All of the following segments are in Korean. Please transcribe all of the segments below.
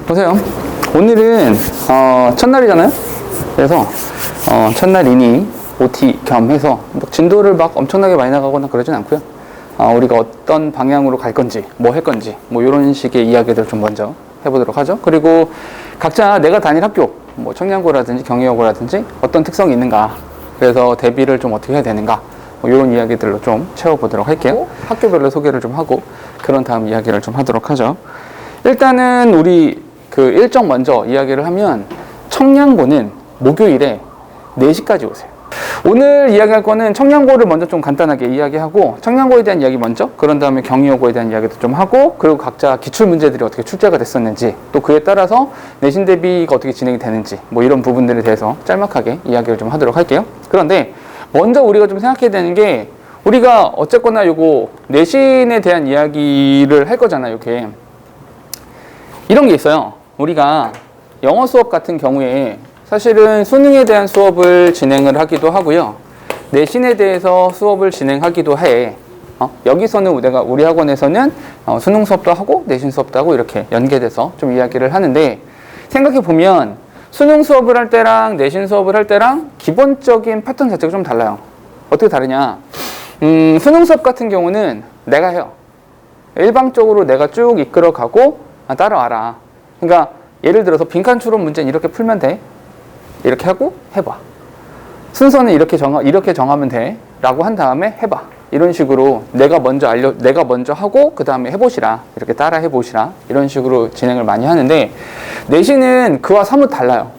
보세요. 오늘은 첫날이잖아요. 그래서 첫날이니 OT 겸 해서 진도를 막 엄청나게 많이 나가거나 그러진 않고요. 우리가 어떤 방향으로 갈 건지, 뭐 할 건지, 뭐 이런 식의 이야기들을 좀 먼저 해보도록 하죠. 그리고 각자 내가 다닐 학교, 뭐 청량고라든지 경희여고라든지 어떤 특성이 있는가, 그래서 대비를 좀 어떻게 해야 되는가, 뭐 이런 이야기들로 좀 채워보도록 할게요. 학교별로 소개를 좀 하고 그런 다음 이야기를 좀 하도록 하죠. 일단은 우리 그 일정 먼저 이야기를 하면, 청량고는 목요일에 4시까지 오세요. 오늘 이야기할 거는 청량고를 먼저 좀 간단하게 이야기하고, 청량고에 대한 이야기 먼저, 그런 다음에 경희여고에 대한 이야기도 좀 하고, 그리고 각자 기출문제들이 어떻게 출제가 됐었는지, 또 그에 따라서 내신 대비가 어떻게 진행이 되는지, 뭐 이런 부분들에 대해서 짤막하게 이야기를 좀 하도록 할게요. 그런데 먼저 우리가 좀 생각해야 되는 게, 우리가 어쨌거나 요거 내신에 대한 이야기를 할 거잖아요. 이렇게 이런 게 있어요. 우리가 영어 수업 같은 경우에 사실은 수능에 대한 수업을 진행을 하기도 하고요, 내신에 대해서 수업을 진행하기도 해. 여기서는 우리 학원에서는 수능 수업도 하고 내신 수업도 하고 이렇게 연계돼서 좀 이야기를 하는데, 생각해 보면 수능 수업을 할 때랑 내신 수업을 할 때랑 기본적인 패턴 자체가 좀 달라요. 어떻게 다르냐? 수능 수업 같은 경우는 내가 해요. 일방적으로 내가 쭉 이끌어가고 따라와라. 그러니까 예를 들어서 빈칸 추론 문제는 이렇게 풀면 돼. 이렇게 하고 해봐. 순서는 이렇게 정하면 돼. 라고 한 다음에 해봐. 이런 식으로 내가 먼저 하고 그 다음에 해보시라. 이렇게 따라 해보시라. 이런 식으로 진행을 많이 하는데, 내신은 그와 사뭇 달라요.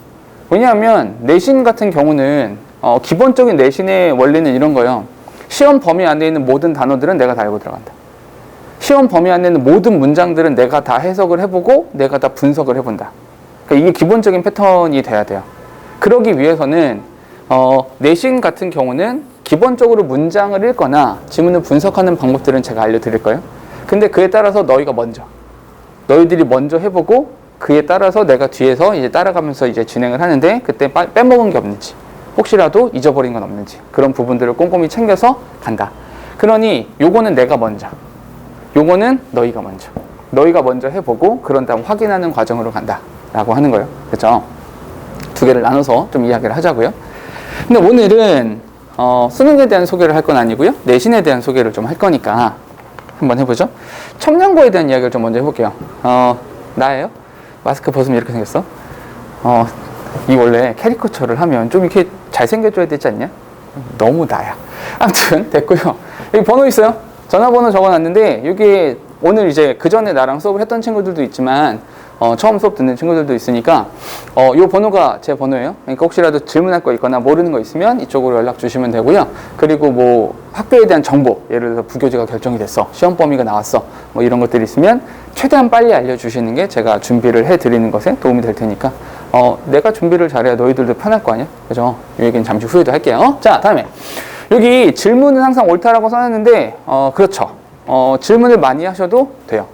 왜냐하면 내신 같은 경우는 기본적인 내신의 원리는 이런 거예요. 시험 범위 안에 있는 모든 단어들은 내가 다 알고 들어간다. 시험 범위 안에 있는 모든 문장들은 내가 다 해석을 해보고 내가 다 분석을 해본다. 그러니까 이게 기본적인 패턴이 돼야 돼요. 그러기 위해서는 내신 같은 경우는 기본적으로 문장을 읽거나 지문을 분석하는 방법들은 제가 알려드릴 거예요. 근데 그에 따라서 너희들이 먼저 해보고, 그에 따라서 내가 뒤에서 이제 따라가면서 이제 진행을 하는데, 그때 빼먹은 게 없는지, 혹시라도 잊어버린 건 없는지, 그런 부분들을 꼼꼼히 챙겨서 간다. 그러니 요거는 내가 먼저, 요거는 너희가 먼저 해보고 그런 다음 확인하는 과정으로 간다 라고 하는 거예요. 그렇죠? 두 개를 나눠서 좀 이야기를 하자고요. 근데 오늘은 수능에 대한 소개를 할 건 아니고요, 내신에 대한 소개를 좀 할 거니까 한번 해보죠. 청량고에 대한 이야기를 좀 먼저 해볼게요. 나예요? 마스크 벗으면 이렇게 생겼어? 이 원래 캐리커처를 하면 좀 이렇게 잘생겨줘야 되지 않냐? 너무 나야. 아무튼 됐고요. 여기 번호 있어요. 전화번호 적어놨는데, 여기 오늘 이제 그 전에 나랑 수업을 했던 친구들도 있지만 처음 수업 듣는 친구들도 있으니까 요 번호가 제 번호예요. 그러니까 혹시라도 질문할 거 있거나 모르는 거 있으면 이쪽으로 연락 주시면 되고요. 그리고 뭐 학교에 대한 정보, 예를 들어서 부교재가 결정이 됐어, 시험 범위가 나왔어, 뭐 이런 것들이 있으면 최대한 빨리 알려주시는 게 제가 준비를 해드리는 것에 도움이 될 테니까, 내가 준비를 잘해야 너희들도 편할 거 아니야? 그죠? 이 얘기는 잠시 후에도 할게요. 자, 다음에 여기 질문은 항상 옳다라고 써놨는데, 그렇죠. 질문을 많이 하셔도 돼요.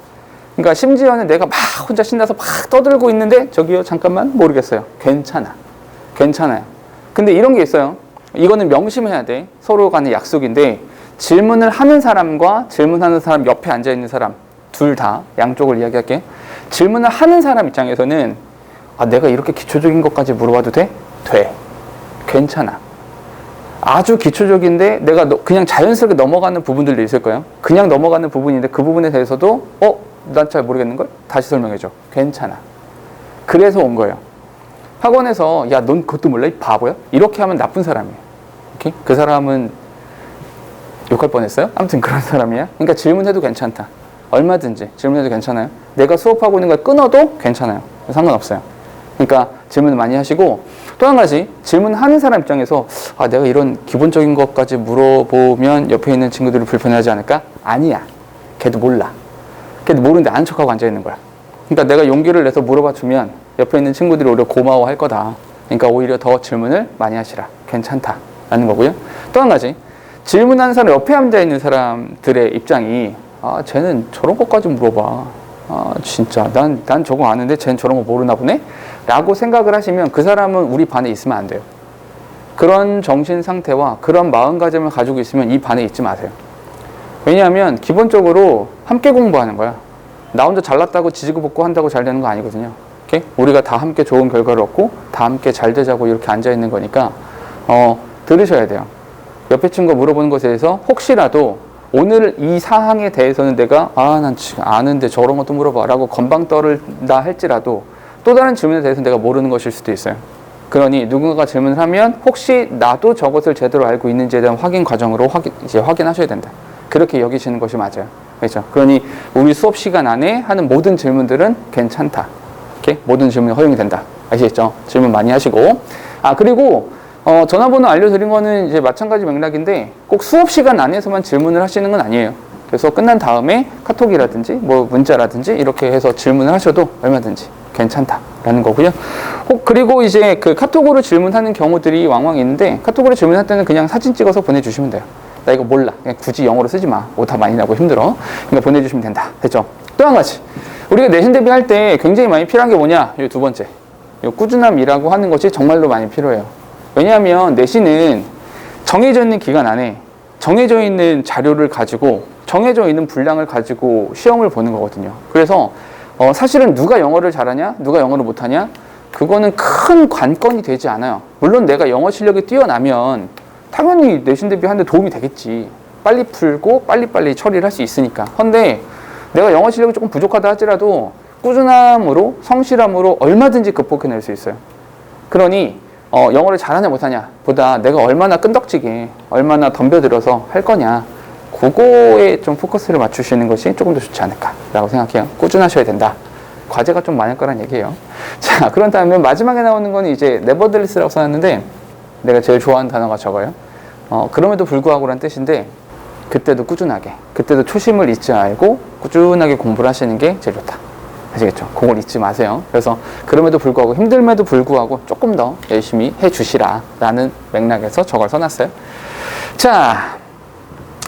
그러니까 심지어는 내가 막 혼자 신나서 막 떠들고 있는데, 저기요 잠깐만 모르겠어요. 괜찮아요. 근데 이런 게 있어요. 이거는 명심해야 돼. 서로 간의 약속인데, 질문을 하는 사람과 질문하는 사람, 옆에 앉아있는 사람 둘 다, 양쪽을 이야기할게. 질문을 하는 사람 입장에서는 내가 이렇게 기초적인 것까지 물어봐도 돼? 돼. 괜찮아. 아주 기초적인데 내가 그냥 자연스럽게 넘어가는 부분들도 있을 거예요. 그냥 넘어가는 부분인데 그 부분에 대해서도 난 잘 모르겠는걸? 다시 설명해줘. 괜찮아. 그래서 온 거예요. 학원에서 야, 넌 그것도 몰라? 이 바보야? 이렇게 하면 나쁜 사람이에요. 오케이? 그 사람은 욕할 뻔했어요? 아무튼 그런 사람이야. 그러니까 질문해도 괜찮다. 얼마든지 질문해도 괜찮아요. 내가 수업하고 있는 걸 끊어도 괜찮아요. 상관없어요. 그러니까 질문을 많이 하시고, 또 한 가지, 질문하는 사람 입장에서 내가 이런 기본적인 것까지 물어보면 옆에 있는 친구들이 불편해하지 않을까? 아니야. 걔도 몰라. 걔도 모르는데 아는 척하고 앉아있는 거야. 그러니까 내가 용기를 내서 물어봐 주면 옆에 있는 친구들이 오히려 고마워할 거다. 그러니까 오히려 더 질문을 많이 하시라. 괜찮다 라는 거고요. 또 한 가지, 질문하는 사람, 옆에 앉아있는 사람들의 입장이 쟤는 저런 것까지 물어봐. 진짜 난 저거 아는데 쟤는 저런 거 모르나 보네? 라고 생각을 하시면 그 사람은 우리 반에 있으면 안 돼요. 그런 정신 상태와 그런 마음가짐을 가지고 있으면 이 반에 있지 마세요. 왜냐하면 기본적으로 함께 공부하는 거야. 나 혼자 잘났다고 지지고 볶고 한다고 잘 되는 거 아니거든요. 오케이? 우리가 다 함께 좋은 결과를 얻고 다 함께 잘 되자고 이렇게 앉아 있는 거니까 들으셔야 돼요. 옆에 친구가 물어보는 것에 대해서 혹시라도 오늘 이 사항에 대해서는 내가 난 지금 아는데 저런 것도 물어봐 라고 건방 떨다 할지라도 또 다른 질문에 대해서 내가 모르는 것일 수도 있어요. 그러니 누군가가 질문을 하면 혹시 나도 저것을 제대로 알고 있는지에 대한 확인 과정으로 확인하셔야 된다. 그렇게 여기시는 것이 맞아요. 그렇죠? 그러니 우리 수업 시간 안에 하는 모든 질문들은 괜찮다. 이렇게 모든 질문이 허용이 된다. 아시겠죠? 질문 많이 하시고. 그리고 전화번호 알려드린 거는 이제 마찬가지 맥락인데 꼭 수업 시간 안에서만 질문을 하시는 건 아니에요. 그래서 끝난 다음에 카톡이라든지 뭐 문자라든지 이렇게 해서 질문을 하셔도 얼마든지 괜찮다라는 거고요. 그리고 이제 그 카톡으로 질문하는 경우들이 왕왕 있는데 카톡으로 질문할 때는 그냥 사진 찍어서 보내주시면 돼요. 나 이거 몰라. 그냥 굳이 영어로 쓰지 마. 오타 많이 나고 힘들어. 그러니까 보내주시면 된다. 됐죠? 또 한 가지. 우리가 내신 대비할 때 굉장히 많이 필요한 게 뭐냐? 이 두 번째. 이 꾸준함이라고 하는 것이 정말로 많이 필요해요. 왜냐하면 내신은 정해져 있는 기간 안에 정해져 있는 자료를 가지고 정해져 있는 분량을 가지고 시험을 보는 거거든요. 그래서 사실은 누가 영어를 잘하냐, 누가 영어를 못하냐, 그거는 큰 관건이 되지 않아요. 물론 내가 영어 실력이 뛰어나면 당연히 내신 대비하는데 도움이 되겠지. 빨리 풀고 빨리빨리 처리를 할 수 있으니까. 그런데 내가 영어 실력이 조금 부족하다 할지라도 꾸준함으로, 성실함으로 얼마든지 극복해낼 수 있어요. 그러니 영어를 잘하냐 못하냐 보다 내가 얼마나 끈덕지게, 얼마나 덤벼들어서 할 거냐, 그거에 좀 포커스를 맞추시는 것이 조금 더 좋지 않을까라고 생각해요. 꾸준하셔야 된다. 과제가 좀 많을 거란 얘기예요. 자, 그렇다면 마지막에 나오는 건 이제 nevertheless라고 써놨는데 내가 제일 좋아하는 단어가 저거예요. 그럼에도 불구하고란 뜻인데 그때도 꾸준하게, 그때도 초심을 잊지 말고 꾸준하게 공부를 하시는 게 제일 좋다. 아시겠죠? 그걸 잊지 마세요. 그래서 그럼에도 불구하고, 힘듦에도 불구하고 조금 더 열심히 해주시라 라는 맥락에서 저걸 써놨어요. 자,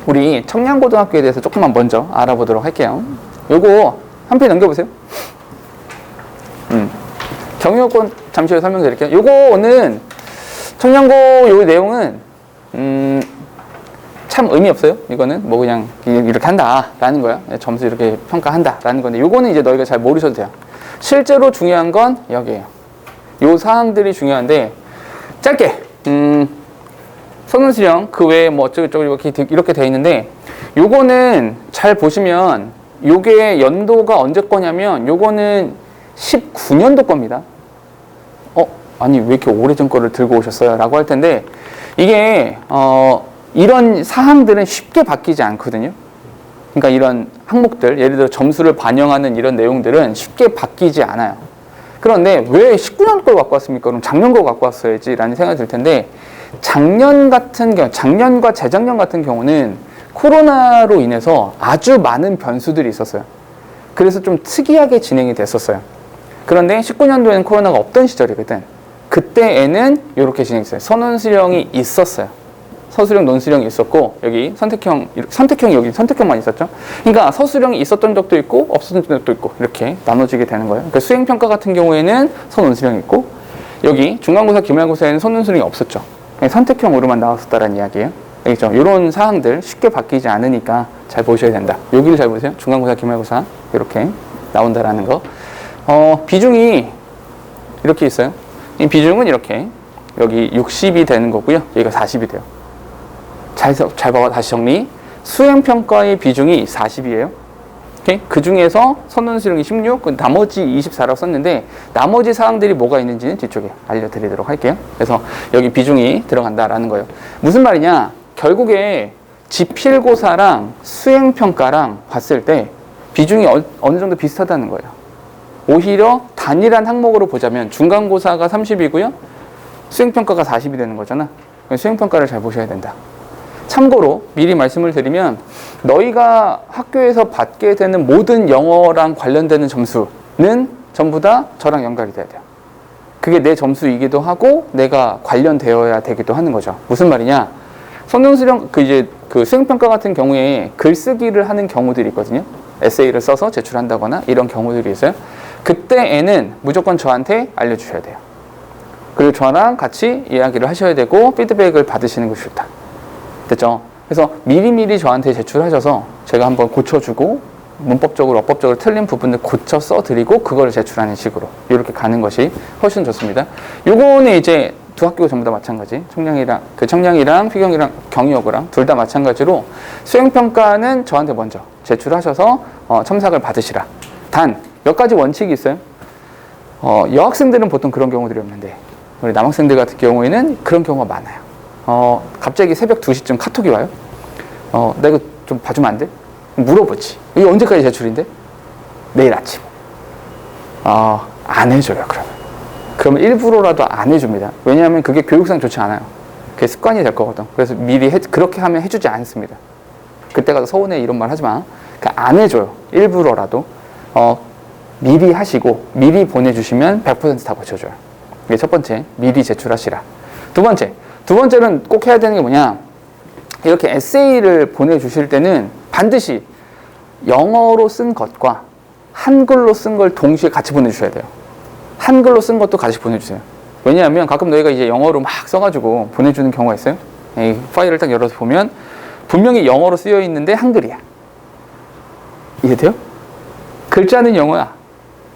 우리 청량고등학교에 대해서 조금만 먼저 알아보도록 할게요. 요거 한 페이지 넘겨보세요. 경영권 잠시 후에 설명드릴게요. 요거는 청량고 요 내용은 참 의미 없어요. 이거는 뭐 그냥 이렇게 한다라는 거야. 점수 이렇게 평가한다라는 건데 요거는 이제 너희가 잘 모르셔도 돼요. 실제로 중요한 건 여기에요. 요 사항들이 중요한데 짧게 선언수령 그 외에 뭐 어쩌고저쩌고 이렇게 돼 있는데 요거는 잘 보시면 요게 연도가 언제 거냐면 요거는 19년도 겁니다. 아니 왜 이렇게 오래전 거를 들고 오셨어요? 라고 할 텐데 이게 이런 사항들은 쉽게 바뀌지 않거든요. 그러니까 이런 항목들, 예를 들어 점수를 반영하는 이런 내용들은 쉽게 바뀌지 않아요. 그런데 왜 19년 걸 갖고 왔습니까? 그럼 작년 걸 갖고 왔어야지 라는 생각이 들 텐데 작년 같은 경우, 작년과 재작년 같은 경우는 코로나로 인해서 아주 많은 변수들이 있었어요. 그래서 좀 특이하게 진행이 됐었어요. 그런데 19년도에는 코로나가 없던 시절이거든. 그때에는 이렇게 진행했어요. 선언수령이 있었어요. 서수령, 논수령이 있었고 여기 선택형이 여기 선택형만 있었죠. 그러니까 서수령이 있었던 적도 있고 없었던 적도 있고 이렇게 나눠지게 되는 거예요. 그러니까 수행평가 같은 경우에는 선논수령이 있고 여기 중간고사, 기말고사에는 선논수령이 없었죠. 선택형으로만 나왔었다는 이야기예요. 알겠죠? 이런 사항들 쉽게 바뀌지 않으니까 잘 보셔야 된다. 여기를 잘 보세요. 중간고사, 기말고사 이렇게 나온다라는 거. 비중이 이렇게 있어요. 이 비중은 이렇게 여기 60이 되는 거고요. 여기가 40이 돼요. 잘 봐봐. 다시 정리. 수행평가의 비중이 40이에요. 오케이? 그 중에서 선논수령이 16, 나머지 24라고 썼는데 나머지 사항들이 뭐가 있는지는 뒤쪽에 알려드리도록 할게요. 그래서 여기 비중이 들어간다라는 거예요. 무슨 말이냐? 결국에 지필고사랑 수행평가랑 봤을 때 비중이 어느 정도 비슷하다는 거예요. 오히려 단일한 항목으로 보자면 중간고사가 30이고요. 수행평가가 40이 되는 거잖아. 수행평가를 잘 보셔야 된다. 참고로 미리 말씀을 드리면 너희가 학교에서 받게 되는 모든 영어랑 관련되는 점수는 전부 다 저랑 연결이 돼야 돼요. 그게 내 점수이기도 하고 내가 관련되어야 되기도 하는 거죠. 무슨 말이냐? 선논수령 그 수행평가 같은 경우에 글쓰기를 하는 경우들이 있거든요. 에세이를 써서 제출한다거나 이런 경우들이 있어요. 그때에는 무조건 저한테 알려주셔야 돼요. 그리고 저랑 같이 이야기를 하셔야 되고 피드백을 받으시는 것이 좋다. 됐죠? 그래서 미리미리 저한테 제출하셔서 제가 한번 고쳐주고 문법적으로 어법적으로 틀린 부분을 고쳐 써드리고 그걸 제출하는 식으로 이렇게 가는 것이 훨씬 좋습니다. 요거는 이제 두 학교가 전부 다 마찬가지. 청량이랑 휘경이랑 경희여고랑 둘 다 마찬가지로 수행평가는 저한테 먼저 제출하셔서 첨삭을 받으시라. 단 몇 가지 원칙이 있어요. 여학생들은 보통 그런 경우들이 없는데 우리 남학생들 같은 경우에는 그런 경우가 많아요. 갑자기 새벽 2시쯤 카톡이 와요. 나 이거 좀 봐주면 안 돼? 물어보지. 이게 언제까지 제출인데? 내일 아침. 안 해줘요, 그러면 일부러라도 안 해줍니다. 왜냐하면 그게 교육상 좋지 않아요. 그게 습관이 될 거거든. 그래서 미리 그렇게 하면 해주지 않습니다. 그때 가서 서운해 이런 말 하지 마. 그러니까 안 해줘요. 일부러라도. 미리 하시고 미리 보내주시면 100% 다 고쳐줘요. 이게 첫 번째, 미리 제출하시라. 두 번째는 꼭 해야 되는 게 뭐냐? 이렇게 에세이를 보내주실 때는 반드시 영어로 쓴 것과 한글로 쓴 걸 동시에 같이 보내주셔야 돼요. 한글로 쓴 것도 같이 보내주세요. 왜냐하면 가끔 너희가 이제 영어로 막 써가지고 보내주는 경우가 있어요. 이 파일을 딱 열어서 보면 분명히 영어로 쓰여 있는데 한글이야. 이해돼요? 글자는 영어야.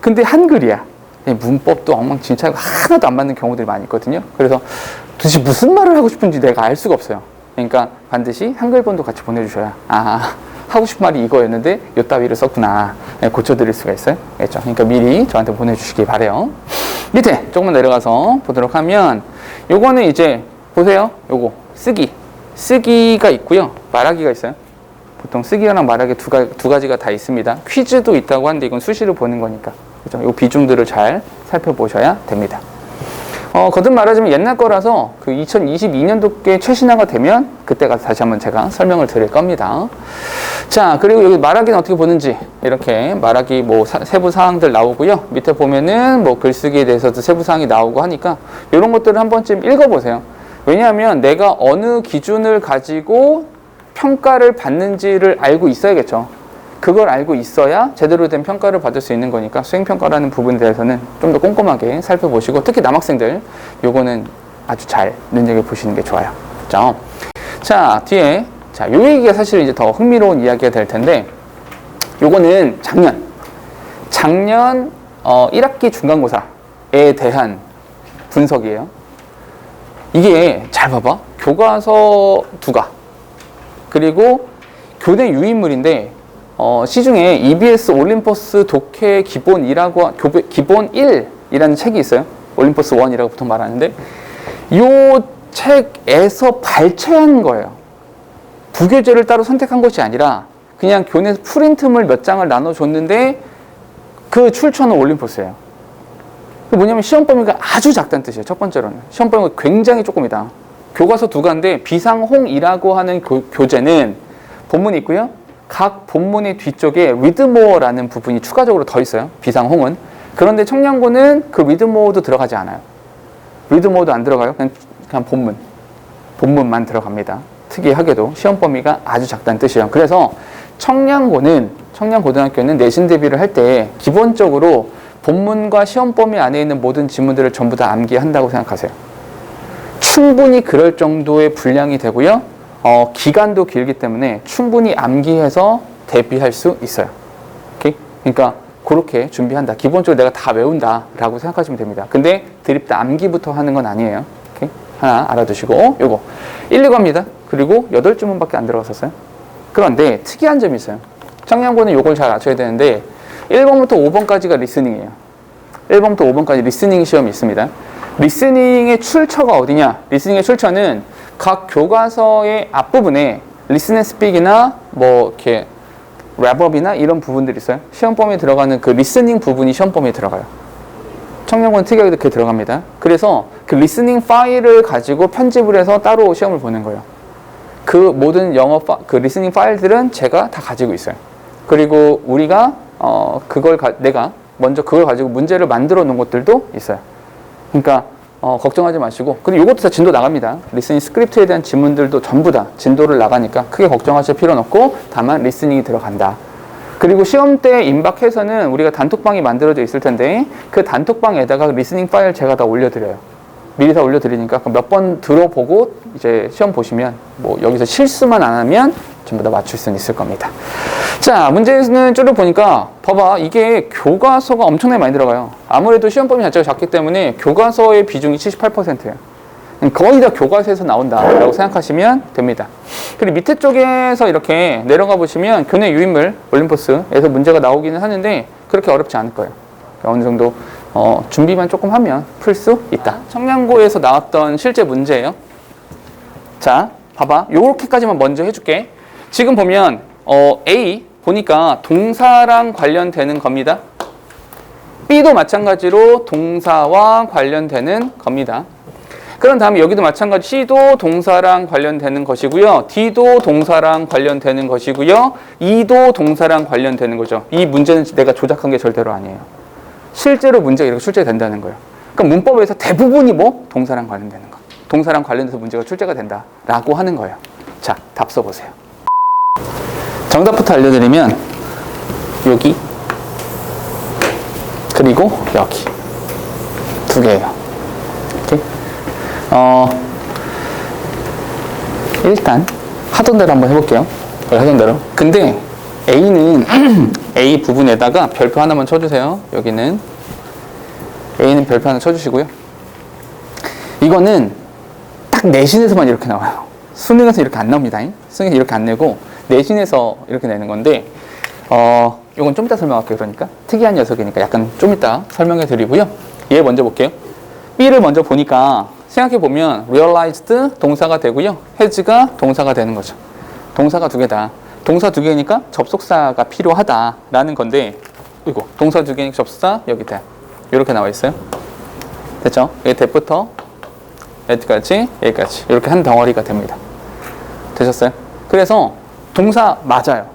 근데 한글이야. 문법도 엉망진창이고 하나도 안 맞는 경우들이 많이 있거든요. 그래서 도대체 무슨 말을 하고 싶은지 내가 알 수가 없어요. 그러니까 반드시 한글본도 같이 보내주셔야 하고 싶은 말이 이거였는데 요 따위를 썼구나. 고쳐드릴 수가 있어요. 알겠죠? 그러니까 미리 저한테 보내주시기 바래요. 밑에 조금만 내려가서 보도록 하면 요거는 이제 보세요. 요거 쓰기가 있고요. 말하기가 있어요. 보통 쓰기랑 말하기 두 가지가 다 있습니다. 퀴즈도 있다고 하는데 이건 수시로 보는 거니까. 그렇죠? 요 비중들을 잘 살펴보셔야 됩니다. 거듭 말하자면 옛날 거라서 그 2022년도께 최신화가 되면 그때 가서 다시 한번 제가 설명을 드릴 겁니다. 자, 그리고 여기 말하기는 어떻게 보는지 이렇게 말하기 뭐 세부 사항들 나오고요. 밑에 보면은 뭐 글쓰기에 대해서도 세부 사항이 나오고 하니까 이런 것들을 한 번쯤 읽어보세요. 왜냐하면 내가 어느 기준을 가지고 평가를 받는지를 알고 있어야겠죠. 그걸 알고 있어야 제대로 된 평가를 받을 수 있는 거니까 수행평가라는 부분에 대해서는 좀 더 꼼꼼하게 살펴보시고 특히 남학생들 요거는 아주 잘 눈여겨보시는 게 좋아요. 자, 뒤에 요 얘기가 사실 이제 더 흥미로운 이야기가 될 텐데 요거는 작년 1학기 중간고사에 대한 분석이에요. 이게 잘 봐봐. 교과서 2가 그리고 교내 유인물인데 시중에 EBS 올림퍼스 독해 기본 1이라는 책이 있어요. 올림퍼스 1이라고 보통 말하는데 이 책에서 발췌한 거예요. 부교재를 따로 선택한 것이 아니라 그냥 교내에서 프린트물 몇 장을 나눠줬는데 그 출처는 올림퍼스예요. 뭐냐면 시험 범위가 아주 작다는 뜻이에요. 첫 번째로는 시험 범위가 굉장히 조금이다. 교과서 2가인데 비상홍이라고 하는 교재는 본문이 있고요. 각 본문의 뒤쪽에 리드모어라는 부분이 추가적으로 더 있어요. 비상홍은. 그런데 청량고는 그 리드모어도 들어가지 않아요. 리드모어도 안 들어가요. 그냥 본문만 들어갑니다. 특이하게도 시험 범위가 아주 작다는 뜻이에요. 그래서 청량고등학교는 내신 대비를 할 때 기본적으로 본문과 시험 범위 안에 있는 모든 지문들을 전부 다 암기한다고 생각하세요. 충분히 그럴 정도의 분량이 되고요. 기간도 길기 때문에 충분히 암기해서 대비할 수 있어요. 오케이? 그러니까 그렇게 준비한다. 기본적으로 내가 다 외운다라고 생각하시면 됩니다. 근데 드립다 암기부터 하는 건 아니에요. 오케이? 하나 알아두시고 요거 1, 2과입니다. 그리고 8주문밖에 안 들어갔었어요. 그런데 특이한 점이 있어요. 청량고는 요걸 잘 아셔야 되는데 1번부터 5번까지가 리스닝이에요. 1번부터 5번까지 리스닝 시험이 있습니다. 리스닝의 출처가 어디냐? 리스닝의 출처는 각 교과서의 앞부분에 리슨 앤 스픽이나 뭐 이렇게 랩업이나 이런 부분들이 있어요. 시험 범위에 들어가는 그 리스닝 부분이 시험 범위에 들어가요. 청량고는 특이하게 그렇게 들어갑니다. 그래서 그 리스닝 파일을 가지고 편집을 해서 따로 시험을 보는 거예요. 그 모든 그 리스닝 파일들은 제가 다 가지고 있어요. 그리고 우리가 내가 먼저 그걸 가지고 문제를 만들어 놓은 것들도 있어요. 그러니까 걱정하지 마시고. 그리고 이것도 다 진도 나갑니다. 리스닝 스크립트에 대한 지문들도 전부 다 진도를 나가니까 크게 걱정하실 필요는 없고 다만 리스닝이 들어간다. 그리고 시험 때 임박해서는 우리가 단톡방이 만들어져 있을 텐데 그 단톡방에다가 리스닝 파일 제가 다 올려드려요. 미리 다 올려드리니까 몇 번 들어보고 이제 시험 보시면 뭐 여기서 실수만 안 하면 전부 다 맞출 수는 있을 겁니다. 자, 문제는 줄여보니까 봐봐, 이게 교과서가 엄청나게 많이 들어가요. 아무래도 시험 범위 자체가 작기 때문에 교과서의 비중이 78%예요. 거의 다 교과서에서 나온다라고 생각하시면 됩니다. 그리고 밑에 쪽에서 이렇게 내려가 보시면 교내 유인물 올림포스에서 문제가 나오기는 하는데 그렇게 어렵지 않을 거예요. 어느 정도 준비만 조금 하면 풀 수 있다. 청량고에서 나왔던 실제 문제예요. 자, 봐봐. 요렇게까지만 먼저 해줄게. 지금 보면 A 보니까 동사랑 관련되는 겁니다. B도 마찬가지로 동사와 관련되는 겁니다. 그런 다음에 여기도 마찬가지 C도 동사랑 관련되는 것이고요. D도 동사랑 관련되는 것이고요. E도 동사랑 관련되는 거죠. 이 문제는 내가 조작한 게 절대로 아니에요. 실제로 문제가 이렇게 출제된다는 거예요. 그러니까 문법에서 대부분이 뭐? 동사랑 관련되는 거. 동사랑 관련돼서 문제가 출제가 된다라고 하는 거예요. 자, 답 써보세요. 정답부터 알려드리면 여기 그리고 여기 두 개예요. 이렇게. 일단 하던 대로 한번 해볼게요. 하던 대로. 근데 A는 A 부분에다가 별표 하나만 쳐주세요. 여기는 A는 별표 하나 쳐주시고요. 이거는 딱 내신에서만 이렇게 나와요. 수능에서 이렇게 안 나옵니다. 수능에서 이렇게 안 내고 내신에서 이렇게 내는 건데 이건 좀 이따 설명할게요. 그러니까 특이한 녀석이니까 약간 좀 이따 설명해 드리고요. 얘 먼저 볼게요. B를 먼저 보니까 생각해보면 realized 동사가 되고요. has가 동사가 되는 거죠. 동사가 두 개다. 동사 두 개니까 접속사가 필요하다라는 건데 이거 동사 두 개니까 접속사 여기 대 이렇게 나와 있어요. 됐죠? 여기 대부터 여기까지 여기까지 이렇게 한 덩어리가 됩니다. 되셨어요? 그래서 동사 맞아요.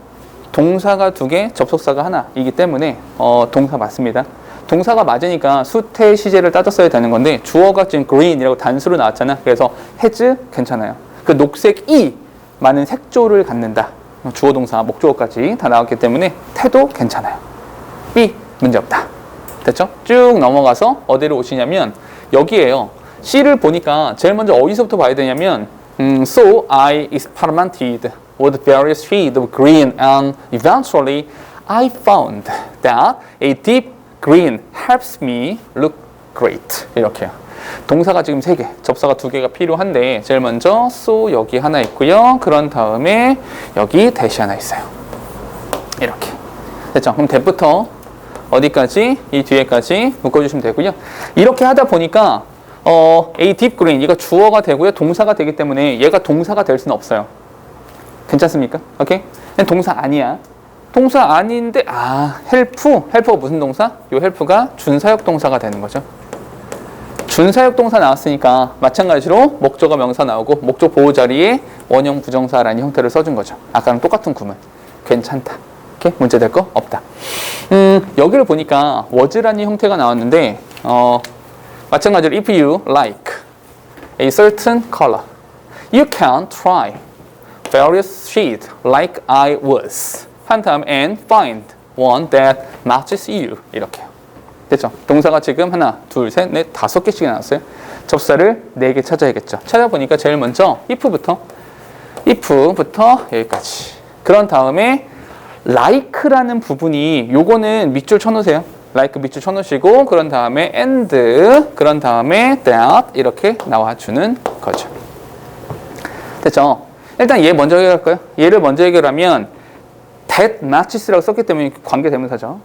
동사가 두 개, 접속사가 하나이기 때문에 동사 맞습니다. 동사가 맞으니까 수태 시제를 따졌어야 되는 건데 주어가 지금 green이라고 단수로 나왔잖아. 그래서 has 괜찮아요. 그 녹색이 많은 색조를 갖는다. 주어, 동사, 목적어까지 다 나왔기 때문에 태도 괜찮아요. B 문제없다. 됐죠? 쭉 넘어가서 어디로 오시냐면 여기에요. C를 보니까 제일 먼저 어디서부터 봐야 되냐면 So I experimented with various shades of green and eventually I found that a deep green helps me look great. 이렇게요. 동사가 지금 3개, 접사가 2개가 필요한데 제일 먼저 so 여기 하나 있고요. 그런 다음에 여기 대시 하나 있어요. 이렇게. 됐죠? 그럼 대부터 어디까지? 이 뒤에까지 묶어주시면 되고요. 이렇게 하다 보니까 a deep green 이거 주어가 되고요. 동사가 되기 때문에 얘가 동사가 될 수는 없어요. 괜찮습니까? 오케이? 동사 아니야. 동사 아닌데 help가 무슨 동사? 요 help가 준사역 동사가 되는 거죠. 준사역 동사 나왔으니까 마찬가지로 목적어 명사 나오고 목적 보호 자리에 원형 부정사라는 형태를 써준 거죠. 아까랑 똑같은 구문. 괜찮다. 오케이? 문제 될 거 없다. 여기를 보니까 was라는 형태가 나왔는데 마찬가지로 if you like a certain color, you can try various shades like I was. 한 다음 and find one that matches you. 이렇게요. 됐죠? 동사가 지금 하나, 둘, 셋, 넷, 5개씩 나왔어요. 접사를 4개 찾아야겠죠. 찾아보니까 제일 먼저 if부터 여기까지. 그런 다음에 like라는 부분이 요거는 밑줄 쳐놓으세요. like 밑줄 쳐놓으시고 그런 다음에 and 그런 다음에 that 이렇게 나와주는 거죠. 됐죠? 일단 얘 먼저 해결할까요? 얘를 먼저 해결하면 that matches라고 썼기 때문에 관계대명사죠.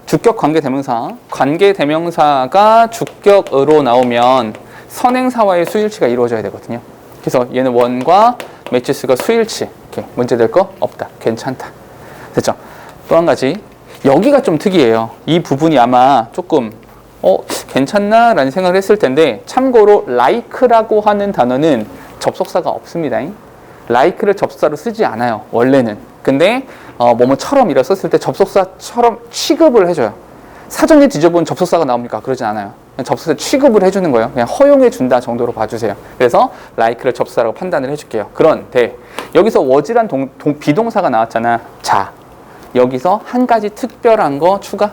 주격 관계대명사. 관계대명사가 주격으로 나오면 선행사와의 수일치가 이루어져야 되거든요. 그래서 얘는 원과 matches가 수일치. 이렇게 문제될 거 없다. 괜찮다. 됐죠? 또 한 가지. 여기가 좀 특이해요. 이 부분이 아마 조금 괜찮나? 라는 생각을 했을 텐데 참고로 like라고 하는 단어는 접속사가 없습니다. like를 접속사로 쓰지 않아요. 원래는. 근데 뭐뭐처럼 이라 썼을 때 접속사처럼 취급을 해줘요. 사전에 뒤져본 접속사가 나옵니까? 그러진 않아요. 그냥 접속사 취급을 해주는 거예요. 그냥 허용해 준다 정도로 봐주세요. 그래서 like를 접속사라고 판단을 해줄게요. 그런데 여기서 was란 비동사가 나왔잖아. 자, 여기서 한 가지 특별한 거 추가?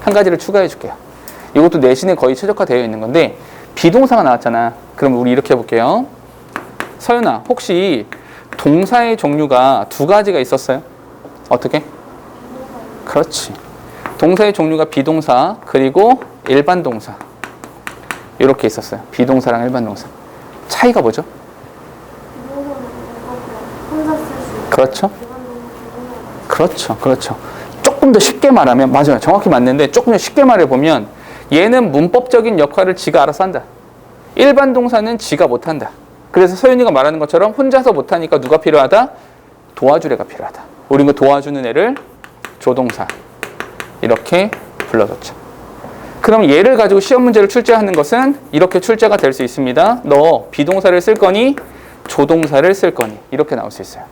한 가지를 추가해 줄게요. 이것도 내신에 거의 최적화되어 있는 건데 비동사가 나왔잖아. 그럼 우리 이렇게 해볼게요. 서윤아, 혹시 동사의 종류가 두 가지가 있었어요. 어떻게? 그렇지. 동사의 종류가 비동사 그리고 일반 동사 이렇게 있었어요. 비동사랑 일반 동사. 차이가 뭐죠? 그렇죠. 그렇죠. 그렇죠. 조금 더 쉽게 말하면 맞아요. 정확히 맞는데 조금 더 쉽게 말해보면 얘는 문법적인 역할을 지가 알아서 한다. 일반 동사는 지가 못한다. 그래서 서윤이가 말하는 것처럼 혼자서 못하니까 누가 필요하다? 도와줄 애가 필요하다. 우린 그 도와주는 애를 조동사 이렇게 불러줬죠. 그럼 얘를 가지고 시험 문제를 출제하는 것은 이렇게 출제가 될 수 있습니다. 너 비동사를 쓸 거니 조동사를 쓸 거니 이렇게 나올 수 있어요.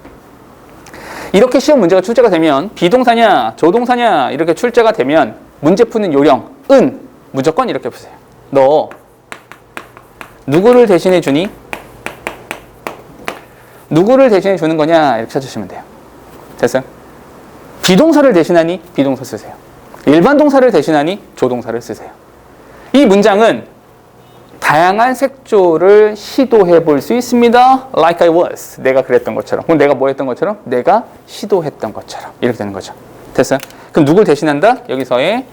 이렇게 시험 문제가 출제가 되면 비동사냐 조동사냐 이렇게 출제가 되면 문제 푸는 요령은 무조건 이렇게 보세요. 너 누구를 대신해 주니? 누구를 대신해 주는 거냐 이렇게 찾으시면 돼요. 됐어요? 비동사를 대신하니 비동사 쓰세요. 일반 동사를 대신하니 조동사를 쓰세요. 이 문장은 다양한 색조를 시도해 볼 수 있습니다. Like I was. 내가 그랬던 것처럼. 그럼 내가 뭐 했던 것처럼? 내가 시도했던 것처럼. 이렇게 되는 거죠. 됐어요? 그럼 누굴 대신한다? 여기서의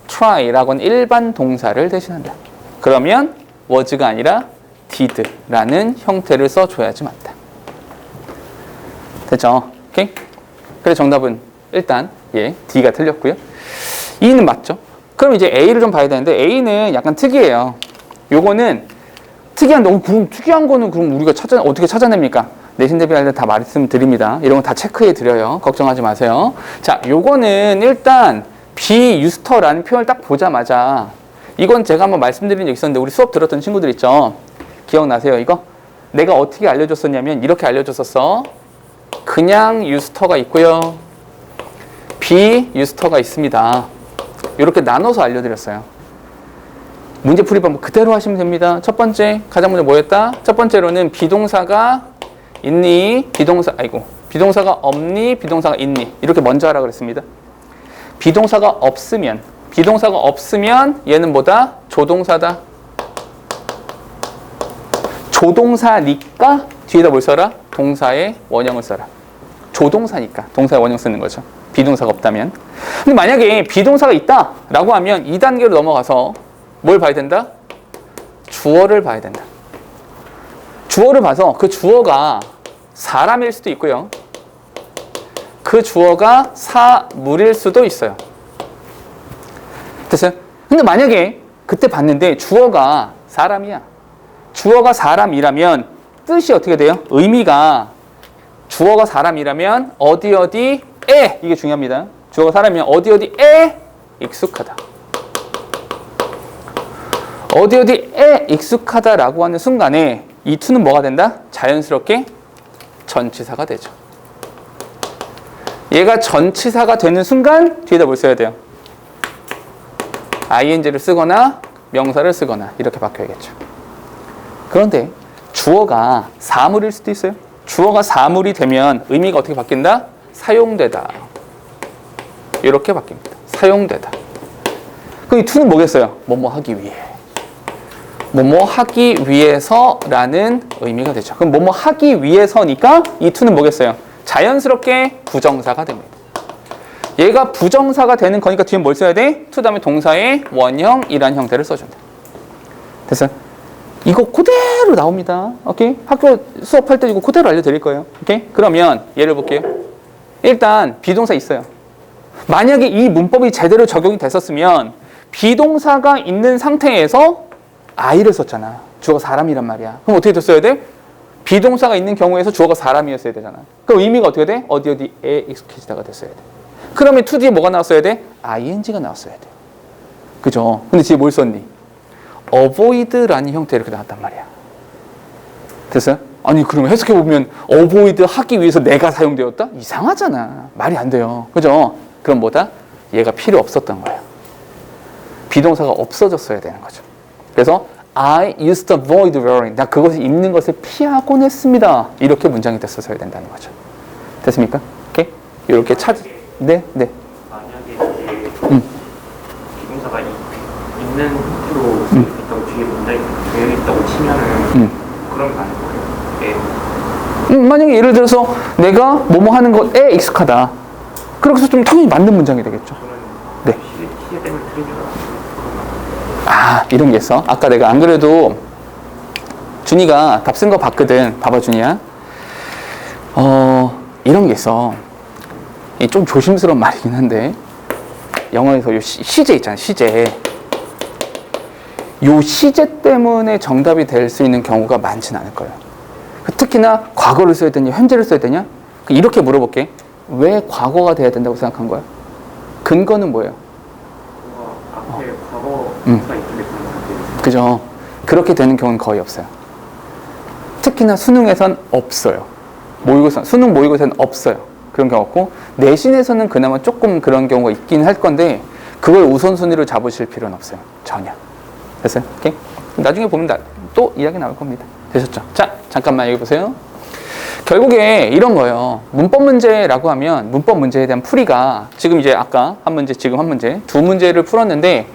try라고는 일반 동사를 대신한다. 그러면 was가 아니라 did라는 형태를 써줘야지 맞다. 됐죠? 오케이? 그래서 정답은 일단 D가 틀렸고요. E는 맞죠? 그럼 이제 A를 좀 봐야 되는데 A는 약간 특이해요. 요거는 특이한 너무 그럼 특이한 거는 그럼 우리가 어떻게 찾아냅니까? 내신 대비할 때 다 말씀드립니다. 이런 거 다 체크해 드려요. 걱정하지 마세요. 자, 요거는 일단 be used라는 표현을 딱 보자마자 이건 제가 한번 말씀드린 적 있었는데 우리 수업 들었던 친구들 있죠? 기억나세요? 이거? 내가 어떻게 알려줬었냐면 이렇게 알려줬었어. 그냥 used가 있고요. be used가 있습니다. 이렇게 나눠서 알려드렸어요. 문제풀이 방법 그대로 하시면 됩니다. 첫 번째, 가장 먼저 뭐였다? 첫 번째로는 비동사가 있니? 비동사가 없니? 비동사가 있니? 이렇게 먼저 하라 그랬습니다. 비동사가 없으면 얘는 뭐다? 조동사다. 조동사니까 뒤에다 뭘 써라? 동사의 원형을 써라. 조동사니까 동사의 원형 쓰는 거죠. 비동사가 없다면. 근데 만약에 비동사가 있다라고 하면 2단계로 넘어가서 뭘 봐야 된다? 주어를 봐야 된다. 주어를 봐서 그 주어가 사람일 수도 있고요. 그 주어가 사물일 수도 있어요. 됐어요? 근데 만약에 그때 봤는데 주어가 사람이야. 주어가 사람이라면 뜻이 어떻게 돼요? 의미가 주어가 사람이라면 어디에 이게 중요합니다. 주어가 사람이면 어디에 익숙하다. 어디에 익숙하다라고 하는 순간에 이 to는 뭐가 된다? 자연스럽게 전치사가 되죠. 얘가 전치사가 되는 순간 뒤에다 뭘 써야 돼요? ing를 쓰거나 명사를 쓰거나 이렇게 바뀌어야겠죠. 그런데 주어가 사물일 수도 있어요. 주어가 사물이 되면 의미가 어떻게 바뀐다? 사용되다. 이렇게 바뀝니다. 사용되다. 그럼 이 to는 뭐겠어요? 뭐뭐 하기 위해. 뭐뭐 하기 위해서라는 의미가 되죠. 그럼 뭐뭐 하기 위해서니까 이 to는 뭐겠어요? 자연스럽게 부정사가 됩니다. 얘가 부정사가 되는 거니까 뒤에 뭘 써야 돼? to 다음에 동사의 원형이란 형태를 써준다. 됐어요? 이거 그대로 나옵니다. 오케이? 학교 수업할 때 이거 그대로 알려드릴 거예요. 오케이? 그러면 예를 볼게요. 일단 비동사 있어요. 만약에 이 문법이 제대로 적용이 됐었으면 비동사가 있는 상태에서 I를 썼잖아. 주어가 사람이란 말이야. 그럼 어떻게 됐어야 돼? 비동사가 있는 경우에서 주어가 사람이었어야 되잖아. 그럼 의미가 어떻게 돼? 어디에 익숙해지다가 됐어야 돼. 그러면 to 뒤에 뭐가 나왔어야 돼? ing가 나왔어야 돼. 그죠? 근데 뒤에 뭘 썼니? avoid라는 형태 이렇게 나왔단 말이야. 됐어요? 아니 그러면 해석해보면 avoid 하기 위해서 내가 사용되었다? 이상하잖아. 말이 안 돼요. 그죠? 그럼 뭐다? 얘가 필요 없었던 거예요. 비동사가 없어졌어야 되는 거죠. 그래서 I used to avoid wearing. 나 그것을 입는 것을 피하곤 했습니다. 이렇게 문장이 됐었어야 된다는 거죠. 됐습니까? 오케이? 이렇게 네. 만약에 이제 비동사가 있는 형태로 있다고 뒤에 문장이 되어 있다고 치면은 그런 거 아닐 거예요. 만약에 예를 들어서 내가 뭐뭐 하는 것에 익숙하다. 그렇게 해서 좀 당연히 맞는 문장이 되겠죠. 네. 시제 때문에 틀린 줄 알았어요. 아, 이런 게 있어. 아까 내가 안 그래도 준이가 답 쓴 거 봤거든. 봐봐, 준이야. 이런 게 있어. 이 좀 조심스러운 말이긴 한데, 영어에서 요 시제 있잖아, 시제. 요 시제 때문에 정답이 될 수 있는 경우가 많지는 않을 거예요. 특히나 과거를 써야 되냐, 현재를 써야 되냐? 이렇게 물어볼게. 왜 과거가 돼야 된다고 생각한 거야? 근거는 뭐예요? 뭔가 앞에 과거가 있는데 그런 그죠? 그렇게 되는 경우는 거의 없어요. 특히나 수능에선 없어요. 모의고사, 수능 모의고사는 없어요. 그런 경우 없고, 내신에서는 그나마 조금 그런 경우가 있긴 할 건데, 그걸 우선순위로 잡으실 필요는 없어요. 전혀. 됐어요? 오케이? 나중에 보면 또 이야기 나올 겁니다. 되셨죠? 자, 잠깐만 여기 보세요. 결국에 이런 거예요. 문법 문제라고 하면 문법 문제에 대한 풀이가 지금 이제 아까 한 문제, 지금 한 문제, 두 문제를 풀었는데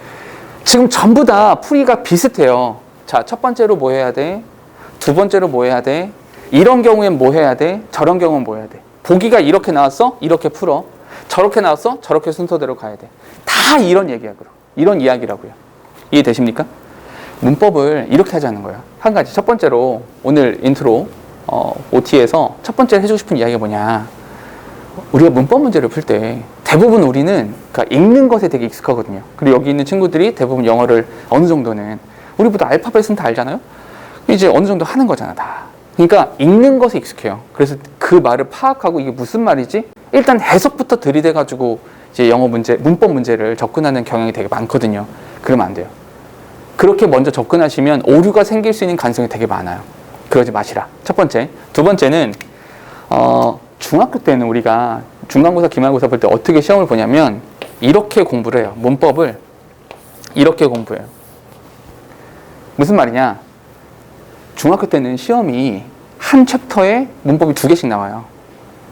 지금 전부 다 풀이가 비슷해요. 자, 첫 번째로 뭐 해야 돼? 두 번째로 뭐 해야 돼? 이런 경우엔 뭐 해야 돼? 저런 경우는 뭐 해야 돼? 보기가 이렇게 나왔어? 이렇게 풀어. 저렇게 나왔어? 저렇게 순서대로 가야 돼. 다 이런 얘기야, 그럼. 이런 이야기라고요. 이해되십니까? 문법을 이렇게 하자는 거예요. 한 가지. 첫 번째로 오늘 인트로 OT에서 첫 번째로 해주고 싶은 이야기가 뭐냐. 우리가 문법 문제를 풀 때 대부분 우리는 그러니까 읽는 것에 되게 익숙하거든요. 그리고 여기 있는 친구들이 대부분 영어를 어느 정도는 우리보다 알파벳은 다 알잖아요. 이제 어느 정도 하는 거잖아, 다. 그러니까 읽는 것에 익숙해요. 그래서 그 말을 파악하고 이게 무슨 말이지? 일단 해석부터 들이대가지고 이제 영어 문제, 문법 문제를 접근하는 경향이 되게 많거든요. 그러면 안 돼요. 그렇게 먼저 접근하시면 오류가 생길 수 있는 가능성이 되게 많아요. 그러지 마시라. 첫 번째. 두 번째는 중학교 때는 우리가 중간고사, 기말고사 볼 때 어떻게 시험을 보냐면 이렇게 공부를 해요. 문법을 이렇게 공부해요. 무슨 말이냐? 중학교 때는 시험이 한 챕터에 문법이 2개씩 나와요.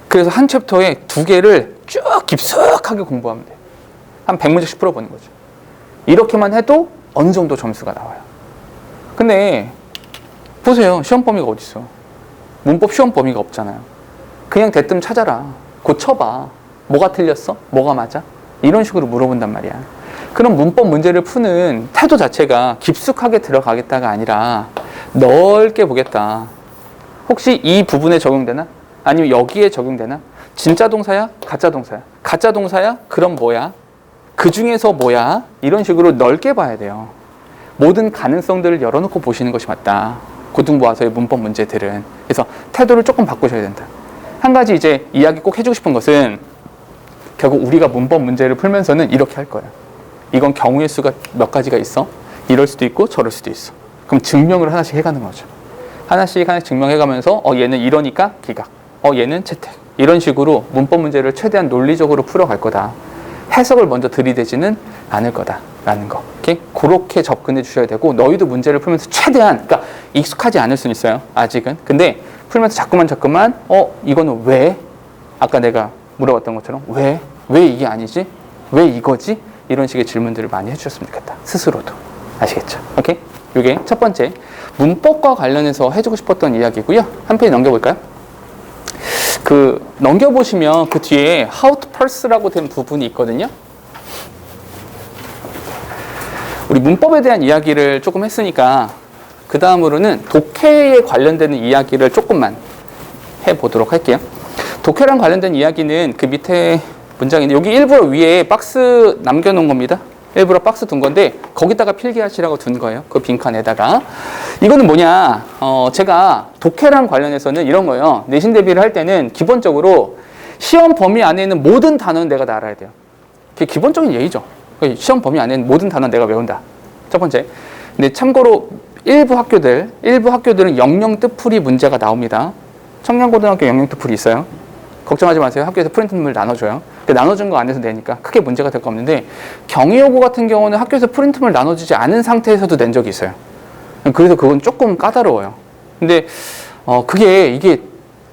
그래서 한 챕터에 2개를 쭉 깊숙하게 공부하면 돼요. 한 100문제씩 풀어보는 거죠. 이렇게만 해도 어느 정도 점수가 나와요. 근데 보세요. 시험 범위가 어디 있어? 문법 시험 범위가 없잖아요. 그냥 대뜸 찾아라. 고쳐봐. 뭐가 틀렸어? 뭐가 맞아? 이런 식으로 물어본단 말이야. 그럼 문법 문제를 푸는 태도 자체가 깊숙하게 들어가겠다가 아니라 넓게 보겠다. 혹시 이 부분에 적용되나? 아니면 여기에 적용되나? 진짜 동사야? 가짜 동사야? 가짜 동사야? 그럼 뭐야? 그 중에서 뭐야? 이런 식으로 넓게 봐야 돼요. 모든 가능성들을 열어놓고 보시는 것이 맞다. 고등부 와서의 문법 문제들은. 그래서 태도를 조금 바꾸셔야 된다. 한 가지 이제 이야기 꼭 해주고 싶은 것은 결국 우리가 문법 문제를 풀면서는 이렇게 할 거야. 이건 경우의 수가 몇 가지가 있어. 이럴 수도 있고 저럴 수도 있어. 그럼 증명을 하나씩 해가는 거죠. 하나씩 증명해가면서 얘는 이러니까 기각, 얘는 채택. 이런 식으로 문법 문제를 최대한 논리적으로 풀어갈 거다. 해석을 먼저 들이대지는 않을 거다라는 거. 오케이? 그렇게 접근해 주셔야 되고, 너희도 문제를 풀면서 최대한, 그러니까 익숙하지 않을 수는 있어요. 아직은. 근데 풀면서 자꾸만 이거는 왜? 아까 내가 물어봤던 것처럼 왜? 왜 이게 아니지? 왜 이거지? 이런 식의 질문들을 많이 해주셨으면 좋겠다. 스스로도. 아시겠죠? 오케이? 이게 첫 번째 문법과 관련해서 해주고 싶었던 이야기고요. 한 페이지 넘겨볼까요? 넘겨보시면 그 뒤에 how to parse라고 된 부분이 있거든요. 우리 문법에 대한 이야기를 조금 했으니까 그 다음으로는 독해에 관련되는 이야기를 조금만 해보도록 할게요. 독해랑 관련된 이야기는 그 밑에 문장인데 여기 일부러 위에 박스 남겨놓은 겁니다. 일부러 박스 둔 건데 거기다가 필기하시라고 둔 거예요. 그 빈칸에다가. 이거는 뭐냐, 제가 독해랑 관련해서는 이런 거예요. 내신 대비를 할 때는 기본적으로 시험 범위 안에 있는 모든 단어는 내가 다 알아야 돼요. 그게 기본적인 예의죠. 시험 범위 안에 있는 모든 단어는 내가 외운다. 첫 번째. 근데 참고로 일부 학교들은 영영 뜻풀이 문제가 나옵니다. 청량고등학교 영영 뜻풀이 있어요. 걱정하지 마세요. 학교에서 프린트물 나눠줘요. 나눠준 거 안에서 내니까 크게 문제가 될 거 없는데, 경희여고 같은 경우는 학교에서 프린트물 나눠주지 않은 상태에서도 낸 적이 있어요. 그래서 그건 조금 까다로워요. 근데 이게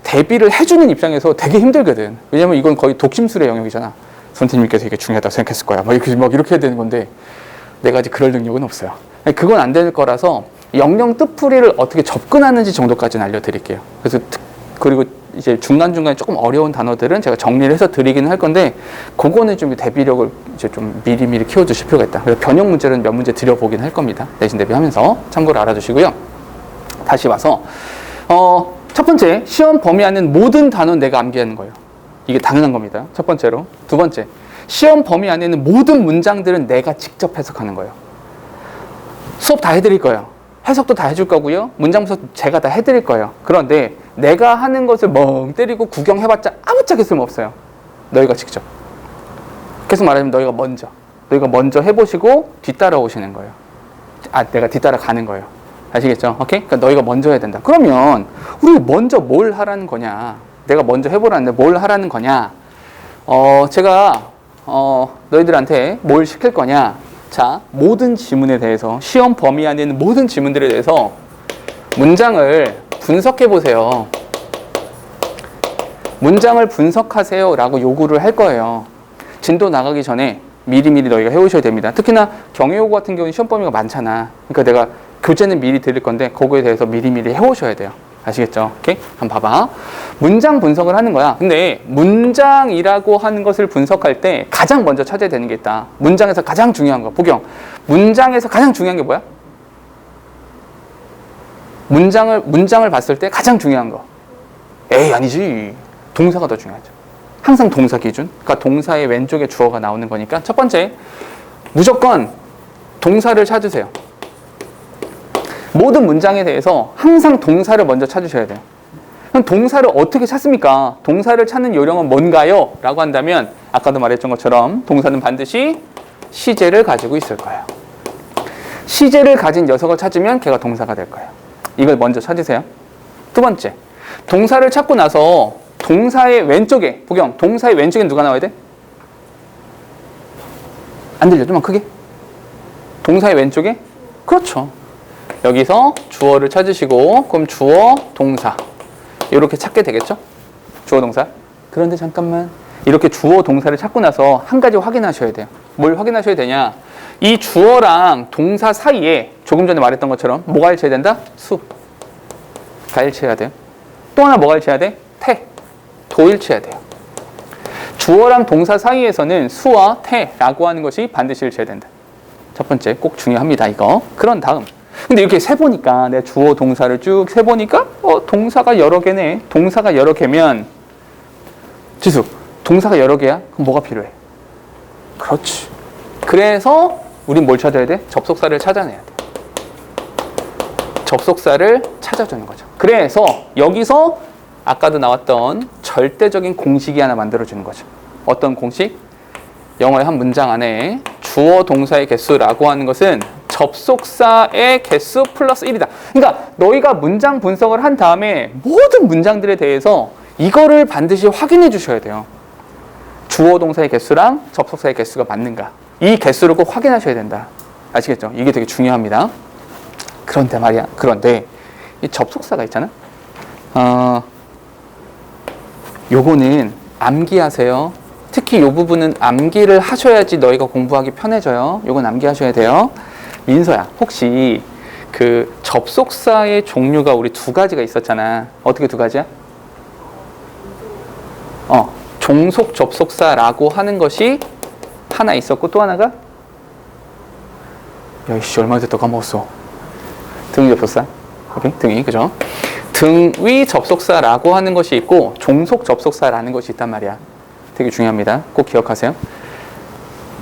대비를 해주는 입장에서 되게 힘들거든. 왜냐면 이건 거의 독심술의 영역이잖아. 선생님께서 이게 중요하다고 생각했을 거야. 이렇게 해야 되는 건데 내가 아직 그럴 능력은 없어요. 그건 안 될 거라서 영영 뜻풀이를 어떻게 접근하는지 정도까지는 알려드릴게요. 그래서 그리고 이제 중간중간에 조금 어려운 단어들은 제가 정리를 해서 드리기는 할 건데, 그거는 좀 대비력을 이제 좀 미리미리 키워두실 필요가 있다. 그래서 변형 문제는 몇 문제 드려보긴 할 겁니다. 내신 대비하면서 참고로 알아두시고요. 다시 와서, 첫 번째, 시험 범위 안에는 모든 단어는 내가 암기하는 거예요. 이게 당연한 겁니다. 첫 번째로. 두 번째, 시험 범위 안에는 모든 문장들은 내가 직접 해석하는 거예요. 수업 다 해드릴 거예요. 해석도 다 해줄 거고요. 문장 분석 제가 다 해드릴 거예요. 그런데 내가 하는 것을 멍 때리고 구경해봤자 아무짝에 쓸모없어요. 너희가 직접. 계속 말하자면 너희가 먼저 해보시고 뒤따라 오시는 거예요. 내가 뒤따라 가는 거예요. 아시겠죠? 오케이? 그러니까 너희가 먼저 해야 된다. 그러면 우리 먼저 뭘 하라는 거냐? 내가 먼저 해보라는데 뭘 하라는 거냐? 제가 너희들한테 뭘 시킬 거냐? 자, 모든 지문에 대해서, 시험 범위 안에 있는 모든 지문들에 대해서 문장을 분석해 보세요. 문장을 분석하세요 라고 요구를 할 거예요. 진도 나가기 전에 미리미리 너희가 해오셔야 됩니다. 특히나 경영요구 같은 경우는 시험 범위가 많잖아. 그러니까 내가 교재는 미리 드릴 건데 그거에 대해서 미리미리 해오셔야 돼요. 아시겠죠? 오케이? 한번 봐봐. 문장 분석을 하는 거야. 근데 문장이라고 하는 것을 분석할 때 가장 먼저 찾아야 되는 게 있다. 문장에서 가장 중요한 거. 보경. 문장에서 가장 중요한 게 뭐야? 문장을 봤을 때 가장 중요한 거. 에이, 아니지. 동사가 더 중요하죠. 항상 동사 기준. 그러니까 동사의 왼쪽에 주어가 나오는 거니까 첫 번째, 무조건 동사를 찾으세요. 모든 문장에 대해서 항상 동사를 먼저 찾으셔야 돼요. 그럼 동사를 어떻게 찾습니까? 동사를 찾는 요령은 뭔가요? 라고 한다면 아까도 말했던 것처럼 동사는 반드시 시제를 가지고 있을 거예요. 시제를 가진 녀석을 찾으면 걔가 동사가 될 거예요. 이걸 먼저 찾으세요. 두 번째, 동사를 찾고 나서 동사의 왼쪽에, 보경, 동사의 왼쪽에 누가 나와야 돼? 안 들려? 좀만 크게. 동사의 왼쪽에? 그렇죠. 여기서 주어를 찾으시고, 그럼 주어, 동사. 이렇게 찾게 되겠죠? 주어, 동사. 그런데 잠깐만. 이렇게 주어, 동사를 찾고 나서 한 가지 확인하셔야 돼요. 뭘 확인하셔야 되냐? 이 주어랑 동사 사이에 조금 전에 말했던 것처럼 뭐가 일치해야 된다? 가 일치해야 돼요. 또 하나 뭐가 일치해야 돼? 도 일치해야 돼요. 주어랑 동사 사이에서는 수와 태라고 하는 것이 반드시 일치해야 된다. 첫 번째, 꼭 중요합니다, 이거. 그런 다음. 근데 이렇게 세보니까, 내가 주어, 동사를 쭉 세보니까, 동사가 여러 개네. 동사가 여러 개면, 지수, 동사가 여러 개야? 그럼 뭐가 필요해? 그렇지. 그래서, 우린 뭘 찾아야 돼? 접속사를 찾아내야 돼. 접속사를 찾아주는 거죠. 그래서, 여기서, 아까도 나왔던 절대적인 공식이 하나 만들어주는 거죠. 어떤 공식? 영어의 한 문장 안에 주어, 동사의 개수라고 하는 것은 접속사의 개수 플러스 1이다. 그러니까 너희가 문장 분석을 한 다음에 모든 문장들에 대해서 이거를 반드시 확인해 주셔야 돼요. 주어, 동사의 개수랑 접속사의 개수가 맞는가. 이 개수를 꼭 확인하셔야 된다. 아시겠죠? 이게 되게 중요합니다. 그런데 말이야. 그런데 이 접속사가 있잖아. 요거는 암기하세요. 특히 이 부분은 암기를 하셔야지 너희가 공부하기 편해져요. 요건 암기하셔야 돼요. 민서야, 혹시 그 접속사의 종류가 우리 두 가지가 있었잖아. 어떻게 두 가지야? 종속 접속사라고 하는 것이 하나 있었고 또 하나가? 야이씨, 얼마 됐다 까먹었어. 등위 접속사. 오케이, 등위, 그죠? 등위 접속사라고 하는 것이 있고 종속 접속사라는 것이 있단 말이야. 되게 중요합니다. 꼭 기억하세요.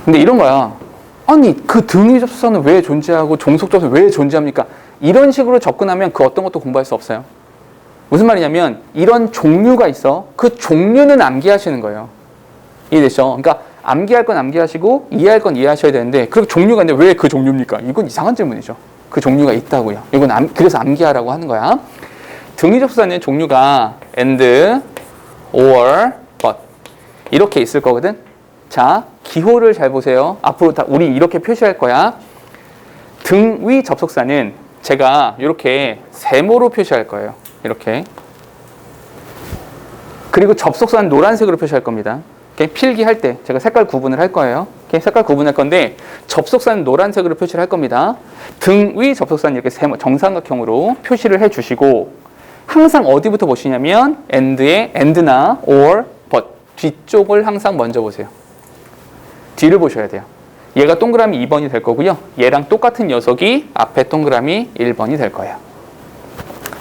근데 이런 거야. 아니, 그 등위 접속사는 왜 존재하고 종속 접속사는 왜 존재합니까? 이런 식으로 접근하면 그 어떤 것도 공부할 수 없어요. 무슨 말이냐면 이런 종류가 있어. 그 종류는 암기하시는 거예요. 이해되죠? 그러니까 암기할 건 암기하시고 이해할 건 이해하셔야 되는데 그렇게 종류가 있는데 왜 그 종류입니까? 이건 이상한 질문이죠. 그 종류가 있다고요. 이건 그래서 암기하라고 하는 거야. 등위 접속사는 종류가 and, or, but 이렇게 있을 거거든. 자, 기호를 잘 보세요. 앞으로 다 우리 이렇게 표시할 거야. 등위 접속사는 제가 이렇게 세모로 표시할 거예요. 이렇게. 그리고 접속사는 노란색으로 표시할 겁니다. 이렇게 필기할 때 제가 색깔 구분을 할 거예요. 이렇게 색깔 구분할 건데 접속사는 노란색으로 표시를 할 겁니다. 등위 접속사는 이렇게 세모 정삼각형으로 표시를 해주시고 항상 어디부터 보시냐면 and나 or, but 뒤쪽을 항상 먼저 보세요. 뒤를 보셔야 돼요. 얘가 동그라미 2번이 될 거고요. 얘랑 똑같은 녀석이 앞에 동그라미 1번이 될 거예요.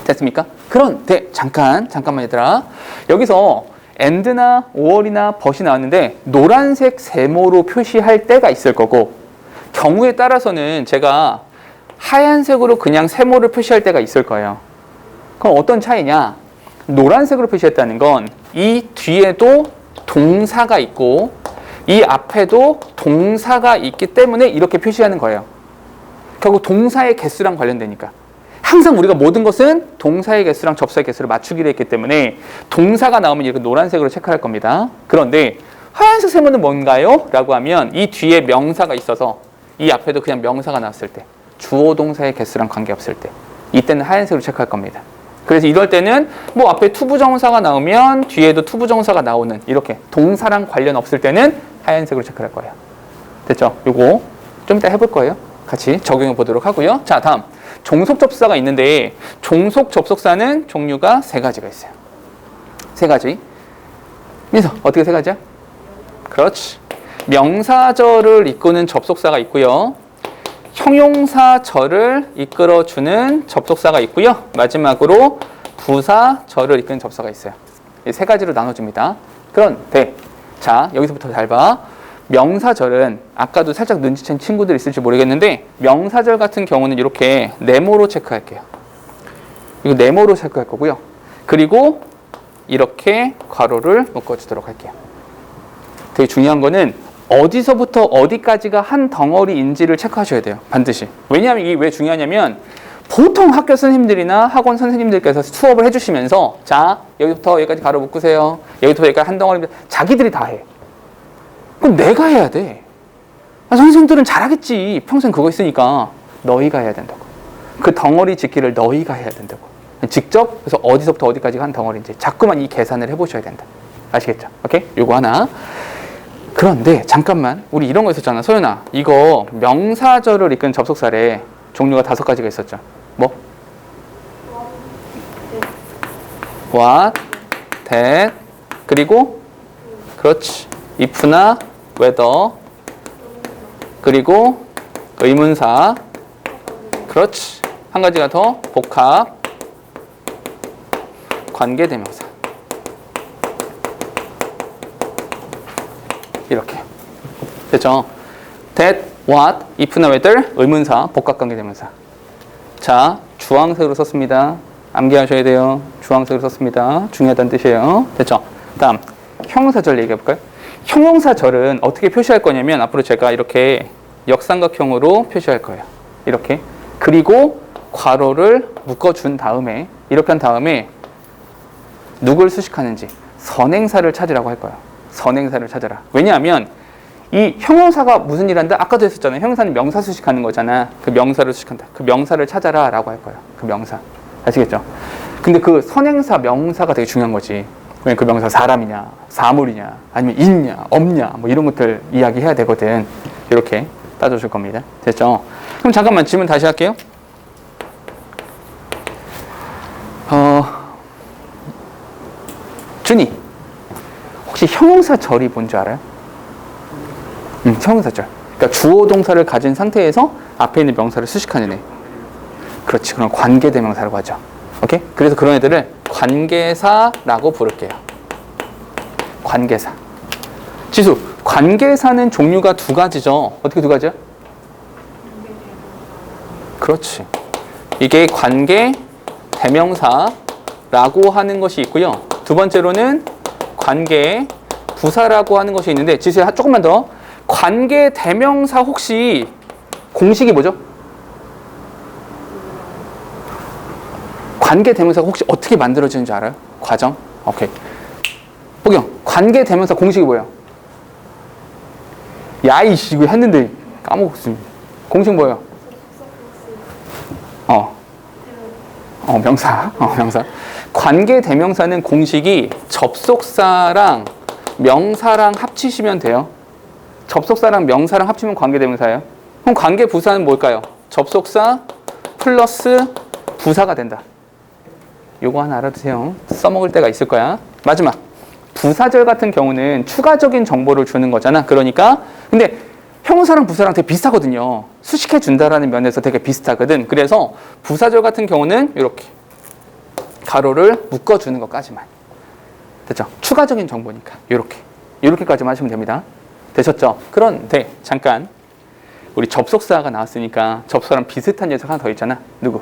됐습니까? 그런데 잠깐만 얘들아. 여기서 and나 or이나 but이 나왔는데 노란색 세모로 표시할 때가 있을 거고 경우에 따라서는 제가 하얀색으로 그냥 세모를 표시할 때가 있을 거예요. 그럼 어떤 차이냐? 노란색으로 표시했다는 건 이 뒤에도 동사가 있고 이 앞에도 동사가 있기 때문에 이렇게 표시하는 거예요. 결국 동사의 개수랑 관련되니까. 항상 우리가 모든 것은 동사의 개수랑 접사의 개수를 맞추기로 했기 때문에 동사가 나오면 이렇게 노란색으로 체크할 겁니다. 그런데 하얀색 세모는 뭔가요? 라고 하면 이 뒤에 명사가 있어서 이 앞에도 그냥 명사가 나왔을 때 주어 동사의 개수랑 관계없을 때 이때는 하얀색으로 체크할 겁니다. 그래서 이럴 때는 뭐 앞에 투부정사가 나오면 뒤에도 투부정사가 나오는 이렇게 동사랑 관련 없을 때는 하얀색으로 체크할 거예요. 됐죠? 요거 좀 이따 해볼 거예요. 같이 적용해 보도록 하고요. 자, 다음 종속 접속사가 있는데 종속 접속사는 종류가 3가지가 있어요. 3가지. 민서 어떻게 3가지야? 그렇지. 명사절을 이끄는 접속사가 있고요. 형용사절을 이끌어주는 접속사가 있고요. 마지막으로 부사절을 이끄는 접속사가 있어요. 이 3가지로 나눠줍니다. 그런데 자 여기서부터 잘 봐. 명사절은 아까도 살짝 눈치챈 친구들 있을지 모르겠는데 명사절 같은 경우는 이렇게 네모로 체크할게요. 이거 네모로 체크할 거고요. 그리고 이렇게 괄호를 묶어주도록 할게요. 되게 중요한 거는 어디서부터 어디까지가 한 덩어리인지를 체크하셔야 돼요. 반드시. 왜냐하면 이게 왜 중요하냐면 보통 학교 선생님들이나 학원 선생님들께서 수업을 해주시면서 자 여기부터 여기까지 가로 묶으세요. 여기부터 여기까지 한 덩어리입니다. 자기들이 다 해. 그럼 내가 해야 돼. 선생님들은 잘하겠지. 평생 그거 있으니까 너희가 해야 된다고. 그 덩어리 짓기를 너희가 해야 된다고. 직접 그래서 어디서부터 어디까지가 한 덩어리인지 자꾸만 이 계산을 해보셔야 된다. 아시겠죠? 오케이? 요거 하나. 그런데 잠깐만 우리 이런 거 있었잖아. 소연아 이거 명사절을 이끄는 접속사래. 종류가 5가지가 있었죠. 뭐? what, that, 그리고 그렇지. if나 whether, 그리고 의문사. 그렇지. 한 가지가 더 복합 관계대명사. 이렇게 됐죠? that, what, if나 whether, 의문사, 복합관계대명사. 자, 주황색으로 썼습니다. 암기하셔야 돼요. 주황색으로 썼습니다. 중요하다는 뜻이에요. 됐죠? 다음 형용사절 얘기해 볼까요? 형용사절은 어떻게 표시할 거냐면 앞으로 제가 이렇게 역삼각형으로 표시할 거예요. 이렇게. 그리고 괄호를 묶어준 다음에 이렇게 한 다음에 누굴 수식하는지 선행사를 찾으라고 할 거예요. 선행사를 찾아라. 왜냐하면 이 형용사가 무슨 일 한다? 아까도 했었잖아요. 형용사는 명사 수식하는 거잖아. 그 명사를 수식한다. 그 명사를 찾아라 라고 할 거예요. 그 명사. 아시겠죠? 근데 그 선행사 명사가 되게 중요한 거지. 왜냐면 그 명사 사람이냐, 사물이냐, 아니면 있냐, 없냐, 뭐 이런 것들 이야기해야 되거든. 이렇게 따져줄 겁니다. 됐죠? 그럼 잠깐만 질문 다시 할게요. 준이, 혹시 형용사절이 뭔지 알아요? 형용사절. 그러니까 주어 동사를 가진 상태에서 앞에 있는 명사를 수식하는 애. 그렇지. 그럼 관계대명사라고 하죠. 오케이? 그래서 그런 애들을 관계사라고 부를게요. 관계사. 지수, 관계사는 종류가 2가지죠. 어떻게 2가지야? 그렇지. 이게 관계대명사라고 하는 것이 있고요. 두 번째로는 관계부사라고 하는 것이 있는데 지수야 조금만 더. 관계대명사 혹시 공식이 뭐죠? 관계대명사가 혹시 어떻게 만들어지는지 알아요? 과정? 오케이. 보경, 관계대명사 공식이 뭐예요? 야이씨 이거 했는데 까먹었습니다. 공식 뭐예요? 명사. 명사. 관계대명사는 공식이 접속사랑 명사랑 합치시면 돼요. 접속사랑 명사랑 합치면 관계대명사예요. 그럼 관계부사는 뭘까요? 접속사 플러스 부사가 된다. 요거 하나 알아두세요. 써먹을 때가 있을 거야. 마지막. 부사절 같은 경우는 추가적인 정보를 주는 거잖아. 그러니까 근데 형용사랑 부사랑 되게 비슷하거든요. 수식해 준다라는 면에서 되게 비슷하거든. 그래서 부사절 같은 경우는 이렇게 가로를 묶어주는 것까지만. 됐죠? 추가적인 정보니까 이렇게까지만 하시면 됩니다. 되셨죠? 그런데 잠깐 우리 접속사가 나왔으니까 접속사랑 비슷한 녀석 하나 더 있잖아. 누구?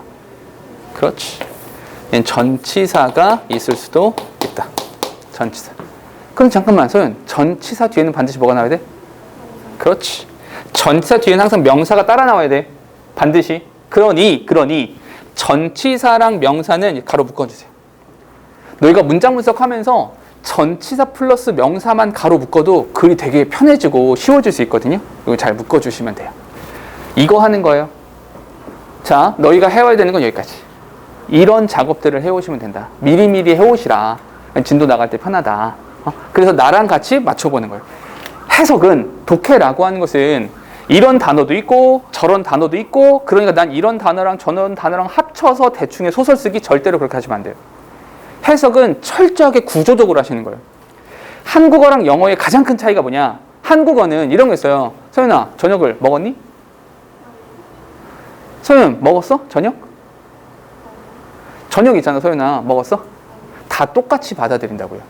그렇지. 얘는 전치사가 있을 수도 있다. 전치사. 그럼 잠깐만, 소연. 전치사 뒤에는 반드시 뭐가 나와야 돼? 그렇지. 전치사 뒤에는 항상 명사가 따라 나와야 돼. 반드시. 그러니 전치사랑 명사는 가로 묶어주세요. 너희가 문장 분석하면서 전치사 플러스 명사만 가로 묶어도 글이 되게 편해지고 쉬워질 수 있거든요. 이거 잘 묶어주시면 돼요. 이거 하는 거예요. 자, 너희가 해와야 되는 건 여기까지. 이런 작업들을 해오시면 된다. 미리미리 해오시라. 진도 나갈 때 편하다. 그래서 나랑 같이 맞춰보는 거예요. 해석은, 독해라고 하는 것은 이런 단어도 있고 저런 단어도 있고, 그러니까 난 이런 단어랑 저런 단어랑 합쳐서 대충의 소설 쓰기 절대로 그렇게 하시면 안 돼요. 해석은 철저하게 구조적으로 하시는 거예요. 한국어랑 영어의 가장 큰 차이가 뭐냐? 한국어는 이런 거 있어요. 서윤아, 저녁을 먹었니? 서윤, 먹었어? 저녁? 저녁 있잖아, 서윤아. 먹었어? 다 똑같이 받아들인다고요.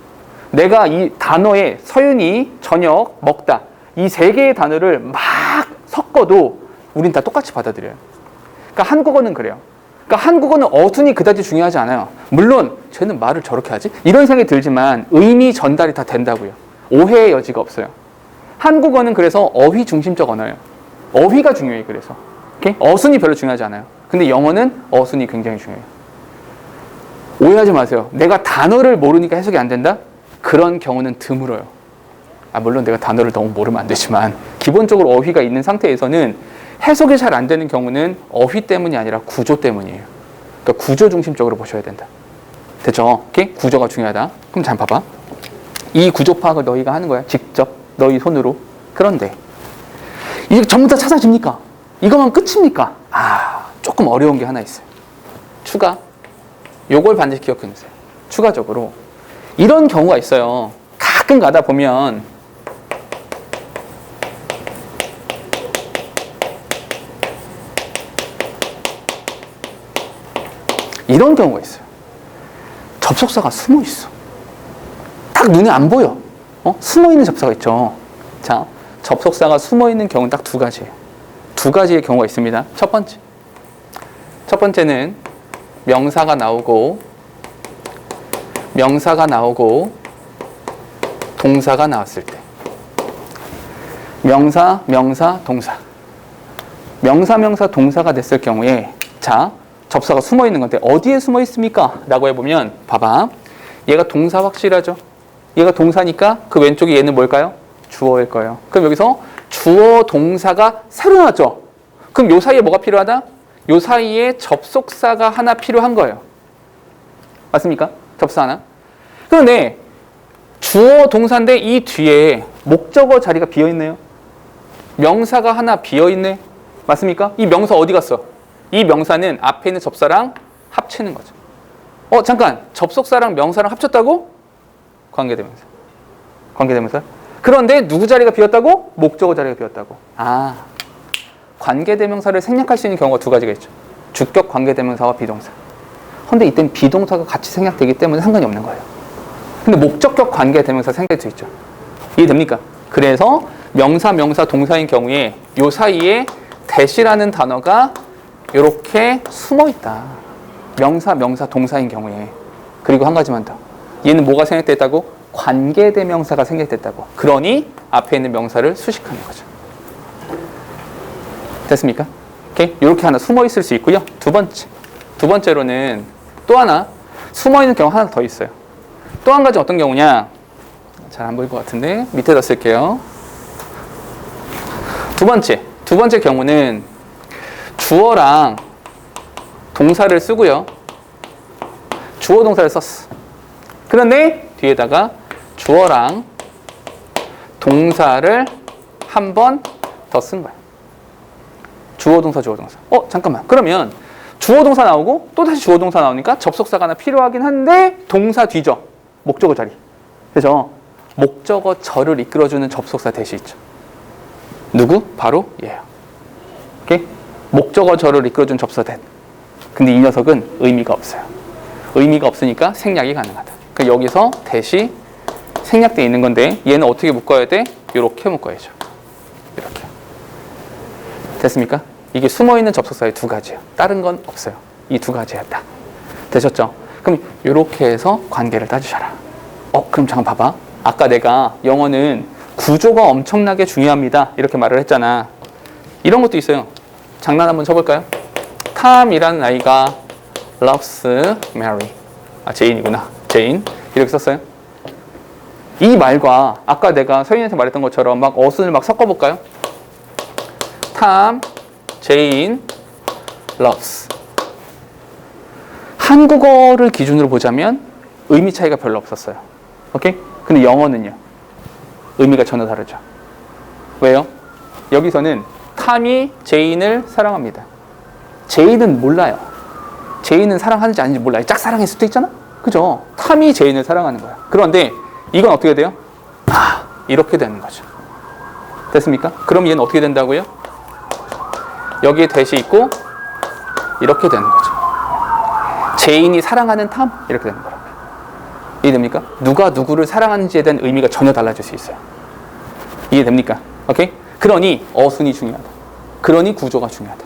내가 이 단어에 서윤이, 저녁, 먹다 이 세 개의 단어를 막 섞어도 우린 다 똑같이 받아들여요. 그러니까 한국어는 그래요. 그러니까 한국어는 어순이 그다지 중요하지 않아요. 물론 쟤는 말을 저렇게 하지? 이런 생각이 들지만 의미 전달이 다 된다고요. 오해의 여지가 없어요. 한국어는 그래서 어휘 중심적 언어예요. 어휘가 중요해요. 그래서 오케이? 어순이 별로 중요하지 않아요. 근데 영어는 어순이 굉장히 중요해요. 오해하지 마세요. 내가 단어를 모르니까 해석이 안 된다? 그런 경우는 드물어요. 물론 내가 단어를 너무 모르면 안 되지만 기본적으로 어휘가 있는 상태에서는 해석이 잘 안 되는 경우는 어휘 때문이 아니라 구조 때문이에요. 그러니까 구조 중심적으로 보셔야 된다. 됐죠? 오케이? 구조가 중요하다. 그럼 잘 봐봐. 이 구조 파악을 너희가 하는 거야. 직접 너희 손으로. 그런데 이게 전부 다 찾아집니까? 이거만 끝입니까? 조금 어려운 게 하나 있어요. 추가. 요걸 반드시 기억해 놓으세요. 추가적으로 이런 경우가 있어요. 가끔 가다 보면 이런 경우가 있어요. 접속사가 숨어 있어. 딱 눈에 안 보여. 숨어 있는 접속사가 있죠. 자, 접속사가 숨어 있는 경우는 딱 두 가지예요. 두 가지의 경우가 있습니다. 첫 번째는 명사가 나오고 동사가 나왔을 때. 명사, 동사. 명사, 동사가 됐을 경우에 자, 접사가 숨어 있는 건데 어디에 숨어 있습니까? 라고 해보면 봐봐. 얘가 동사 확실하죠? 얘가 동사니까 그 왼쪽에 얘는 뭘까요? 주어일 거예요. 그럼 여기서 주어 동사가 새로 나왔죠? 그럼 요 사이에 뭐가 필요하다? 요 사이에 접속사가 하나 필요한 거예요. 맞습니까? 접사 하나. 그런데 주어 동사인데 이 뒤에 목적어 자리가 비어있네요. 명사가 하나 비어있네. 맞습니까? 이 명사 어디 갔어? 이 명사는 앞에 있는 접사랑 합치는 거죠. 잠깐. 접속사랑 명사랑 합쳤다고? 관계대명사. 그런데 누구 자리가 비었다고? 목적어 자리가 비었다고. 관계대명사를 생략할 수 있는 경우가 두 가지가 있죠. 주격 관계대명사와 비동사. 근데 이때는 비동사가 같이 생략되기 때문에 상관이 없는 거예요. 근데 목적격 관계대명사 생략될 수 있죠. 이해됩니까? 그래서 명사, 동사인 경우에 요 사이에 대시라는 단어가 이렇게 숨어 있다. 명사, 동사인 경우에. 그리고 한 가지만 더. 얘는 뭐가 생략됐다고? 관계대명사가 생략됐다고. 그러니 앞에 있는 명사를 수식하는 거죠. 됐습니까? 오케이? 이렇게 하나 숨어 있을 수 있고요. 두 번째로는 또 하나 숨어 있는 경우 하나 더 있어요. 또 한 가지 어떤 경우냐? 잘 안 보일 것 같은데 밑에다 쓸게요. 두 번째 경우는 주어랑 동사를 쓰고요. 주어 동사를 썼어. 그런데 뒤에다가 주어랑 동사를 한 번 더 쓴 거야. 주어 동사. 잠깐만. 그러면 주어 동사 나오고 또다시 주어 동사 나오니까 접속사가 하나 필요하긴 한데 동사 뒤죠. 목적어 자리. 그래서 목적어 절을 이끌어주는 접속사 대시 있죠. 누구? 바로 얘예요. 오케이? 목적어 절을 이끌어주는 접속사 대. 근데 이 녀석은 의미가 없어요. 의미가 없으니까 생략이 가능하다. 그러니까 여기서 대시 생략되어 있는 건데 얘는 어떻게 묶어야 돼? 이렇게 묶어야죠. 이렇게. 됐습니까? 이게 숨어있는 접속사의 두 가지예요. 다른 건 없어요. 이 두 가지였다. 되셨죠? 그럼 이렇게 해서 관계를 따지셔라. 그럼 잠깐 봐봐. 아까 내가 영어는 구조가 엄청나게 중요합니다. 이렇게 말을 했잖아. 이런 것도 있어요. 장난 한번 쳐볼까요? 탐이라는 아이가 loves Mary. 제인이구나. 제인. 이렇게 썼어요. 이 말과 아까 내가 서인한테 말했던 것처럼 막 어순을 막 섞어볼까요? 탐, 제인, loves. 한국어를 기준으로 보자면 의미 차이가 별로 없었어요. 오케이? 근데 영어는요. 의미가 전혀 다르죠. 왜요? 여기서는 탐이 제인을 사랑합니다. 제인은 몰라요. 제인은 사랑하는지 아닌지 몰라요. 짝사랑일 수도 있잖아? 그죠? 탐이 제인을 사랑하는 거야. 그런데 이건 어떻게 돼요? 이렇게 되는 거죠. 됐습니까? 그럼 얘는 어떻게 된다고요? 여기에 대시 있고 이렇게 되는 거죠. 제인이 사랑하는 탐 이렇게 되는 거라고요. 이해됩니까? 누가 누구를 사랑하는지에 대한 의미가 전혀 달라질 수 있어요. 이해됩니까? 오케이? 그러니 어순이 중요하다. 그러니 구조가 중요하다.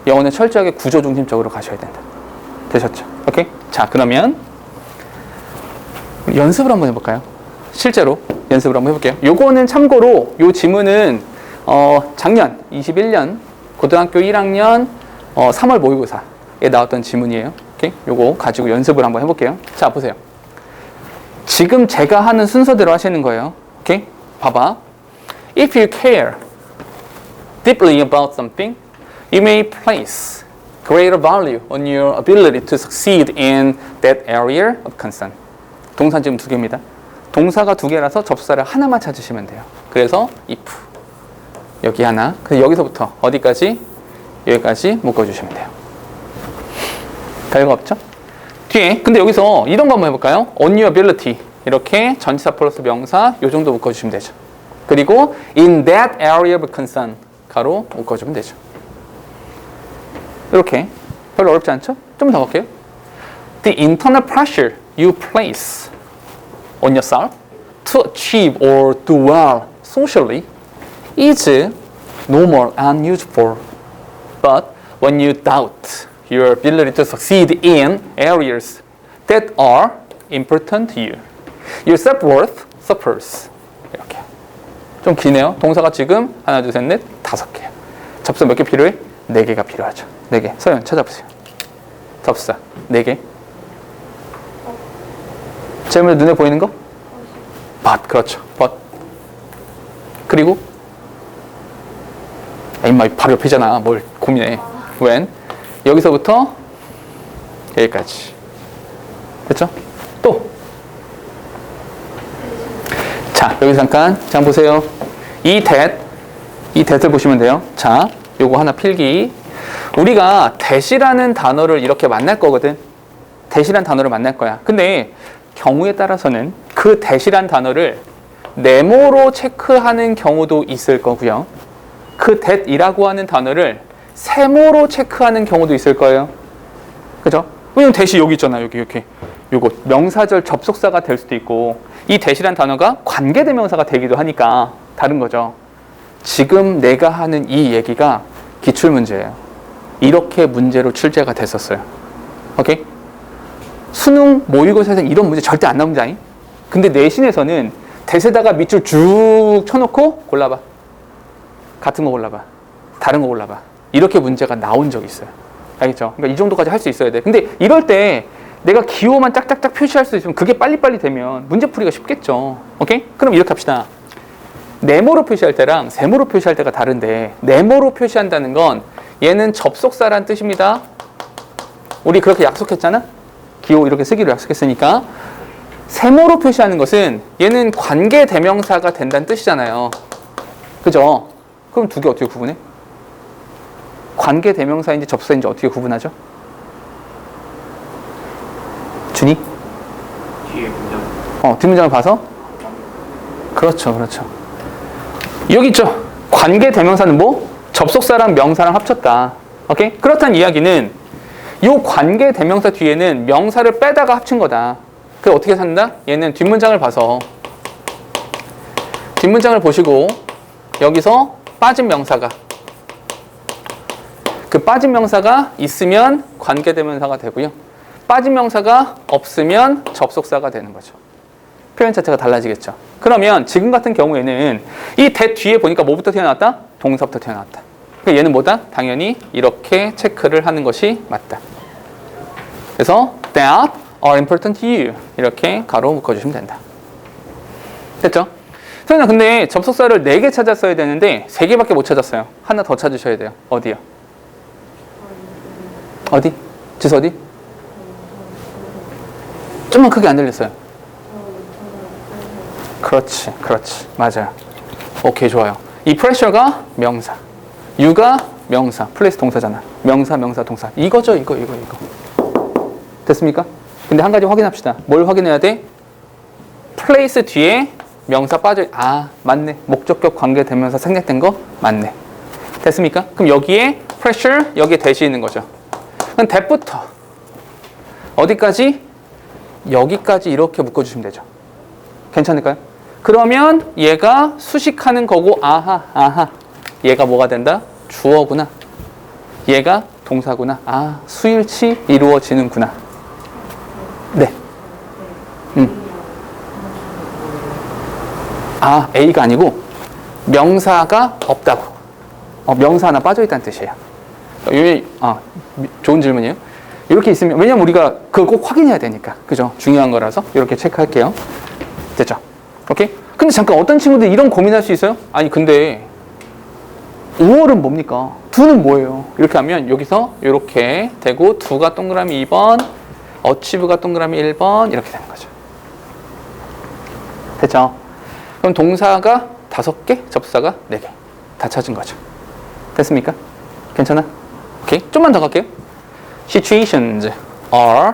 영어는 철저하게 구조 중심적으로 가셔야 된다. 되셨죠? 오케이? 자, 그러면 연습을 한번 해볼까요? 실제로 연습을 한번 해볼게요. 요거는 참고로 요 지문은 작년 21년 고등학교 1학년 3월 모의고사에 나왔던 지문이에요. 오케이? 요거 가지고 연습을 한번 해볼게요. 자, 보세요. 지금 제가 하는 순서대로 하시는 거예요. 오케이? 봐봐. If you care deeply about something, you may place greater value on your ability to succeed in that area of concern. 동사 지금 두 개입니다. 동사가 두 개라서 접사를 하나만 찾으시면 돼요. 그래서 if 여기 하나. 그래서 여기서부터 어디까지? 여기까지 묶어주시면 돼요. 별거 없죠? 뒤에 근데 여기서 이런 거 한번 해볼까요? On your ability 이렇게 전치사 플러스 명사 요 정도 묶어주시면 되죠. 그리고 in that area of concern 가로 묶어주면 되죠. 이렇게 별로 어렵지 않죠? 좀 더 갈게요. The internal pressure you place on yourself to achieve or do well socially is normal and useful. But when you doubt your ability to succeed in areas that are important to you, your self-worth suffers. 이렇게. 좀 기네요. 동사가 지금 하나, 둘, 셋, 넷, 5개. 접사 몇 개 필요해? 4개가 필요하죠. 4개. 서연 찾아보세요. 접사 4개. 제일 먼저 눈에 보이는 거? but. 그렇죠. but. 그리고 임마 바로 옆이잖아. 뭘 고민해. when. 여기서부터 여기까지. 됐죠? 또. 자, 여기서 잠깐 보세요. 이 that을 보시면 돼요. 자, 요거 하나 필기. 우리가 that이라는 단어를 이렇게 만날 거거든. that이라는 단어를 만날 거야. 근데 경우에 따라서는 그 that이라는 단어를 네모로 체크하는 경우도 있을 거고요. 그 that이라고 하는 단어를 세모로 체크하는 경우도 있을 거예요. 그죠? 왜냐면 that이 여기 있잖아요. 여기 이렇게. 요거 명사절 접속사가 될 수도 있고 이 that이라는 단어가 관계대명사가 되기도 하니까 다른 거죠. 지금 내가 하는 이 얘기가 기출문제예요. 이렇게 문제로 출제가 됐었어요. 오케이? 수능 모의고사에서는 이런 문제 절대 안 나옵니다. 근데 내신에서는 that에다가 밑줄 쭉 쳐놓고 골라봐. 같은 거 골라봐. 다른 거 골라봐. 이렇게 문제가 나온 적이 있어요. 알겠죠? 그러니까 이 정도까지 할 수 있어야 돼. 근데 이럴 때 내가 기호만 짝짝짝 표시할 수 있으면 그게 빨리빨리 되면 문제 풀이가 쉽겠죠. 오케이? 그럼 이렇게 합시다. 네모로 표시할 때랑 세모로 표시할 때가 다른데 네모로 표시한다는 건 얘는 접속사란 뜻입니다. 우리 그렇게 약속했잖아? 기호 이렇게 쓰기로 약속했으니까 세모로 표시하는 것은 얘는 관계대명사가 된다는 뜻이잖아요. 그죠? 그럼 두 개 어떻게 구분해? 관계대명사인지 접속사인지 어떻게 구분하죠? 진이? 뒤에 문장. 뒷문장을 봐서? 그렇죠, 그렇죠. 여기 있죠. 관계 대명사는 뭐? 접속사랑 명사랑 합쳤다. 오케이? 그렇다는 이야기는 이 관계 대명사 뒤에는 명사를 빼다가 합친 거다. 그게 어떻게 산다? 얘는 뒷문장을 봐서 뒷문장을 보시고 여기서 빠진 명사가 그 빠진 명사가 있으면 관계 대명사가 되고요. 빠진 명사가 없으면 접속사가 되는 거죠. 표현 자체가 달라지겠죠. 그러면 지금 같은 경우에는 이 that 뒤에 보니까 뭐부터 튀어나왔다? 동사부터 튀어나왔다. 그러니까 얘는 뭐다? 당연히 이렇게 체크를 하는 것이 맞다. 그래서 that are important to you 이렇게 가로 묶어주시면 된다. 됐죠? 선생님 근데 접속사를 4개 찾았어야 되는데 3개밖에 못 찾았어요. 하나 더 찾으셔야 돼요. 어디요? 어디? 지수 어디? 좀만 크게 안 들렸어요. 그렇지, 그렇지. 맞아요. 오케이, 좋아요. 이 pressure가 명사, you가 명사, place 동사잖아. 명사, 명사, 동사. 이거죠, 이거. 됐습니까? 근데 한 가지 확인합시다. 뭘 확인해야 돼? place 뒤에 명사 빠져. 맞네. 목적격 관계 대명사 생략된 거 맞네. 됐습니까? 그럼 여기에 pressure, 여기에 대시 있는 거죠. 그럼 that부터 어디까지? 여기까지 이렇게 묶어주시면 되죠. 괜찮을까요? 그러면 얘가 수식하는 거고 아하 얘가 뭐가 된다? 주어구나. 얘가 동사구나. 수일치 이루어지는구나. 네. A가 아니고 명사가 없다고. 명사 하나 빠져있다는 뜻이에요. 좋은 질문이에요. 이렇게 있으면, 왜냐면 우리가 그걸 꼭 확인해야 되니까. 그죠? 중요한 거라서 이렇게 체크할게요. 됐죠? 오케이? 근데 잠깐 어떤 친구들이 이런 고민할 수 있어요? 아니 근데 5월은 뭡니까? do는 뭐예요? 이렇게 하면 여기서 이렇게 되고 do가 동그라미 2번, achieve가 동그라미 1번 이렇게 되는 거죠. 됐죠? 그럼 동사가 5개, 접사가 4개 다 찾은 거죠. 됐습니까? 괜찮아? 오케이? 좀만 더 갈게요. Situations are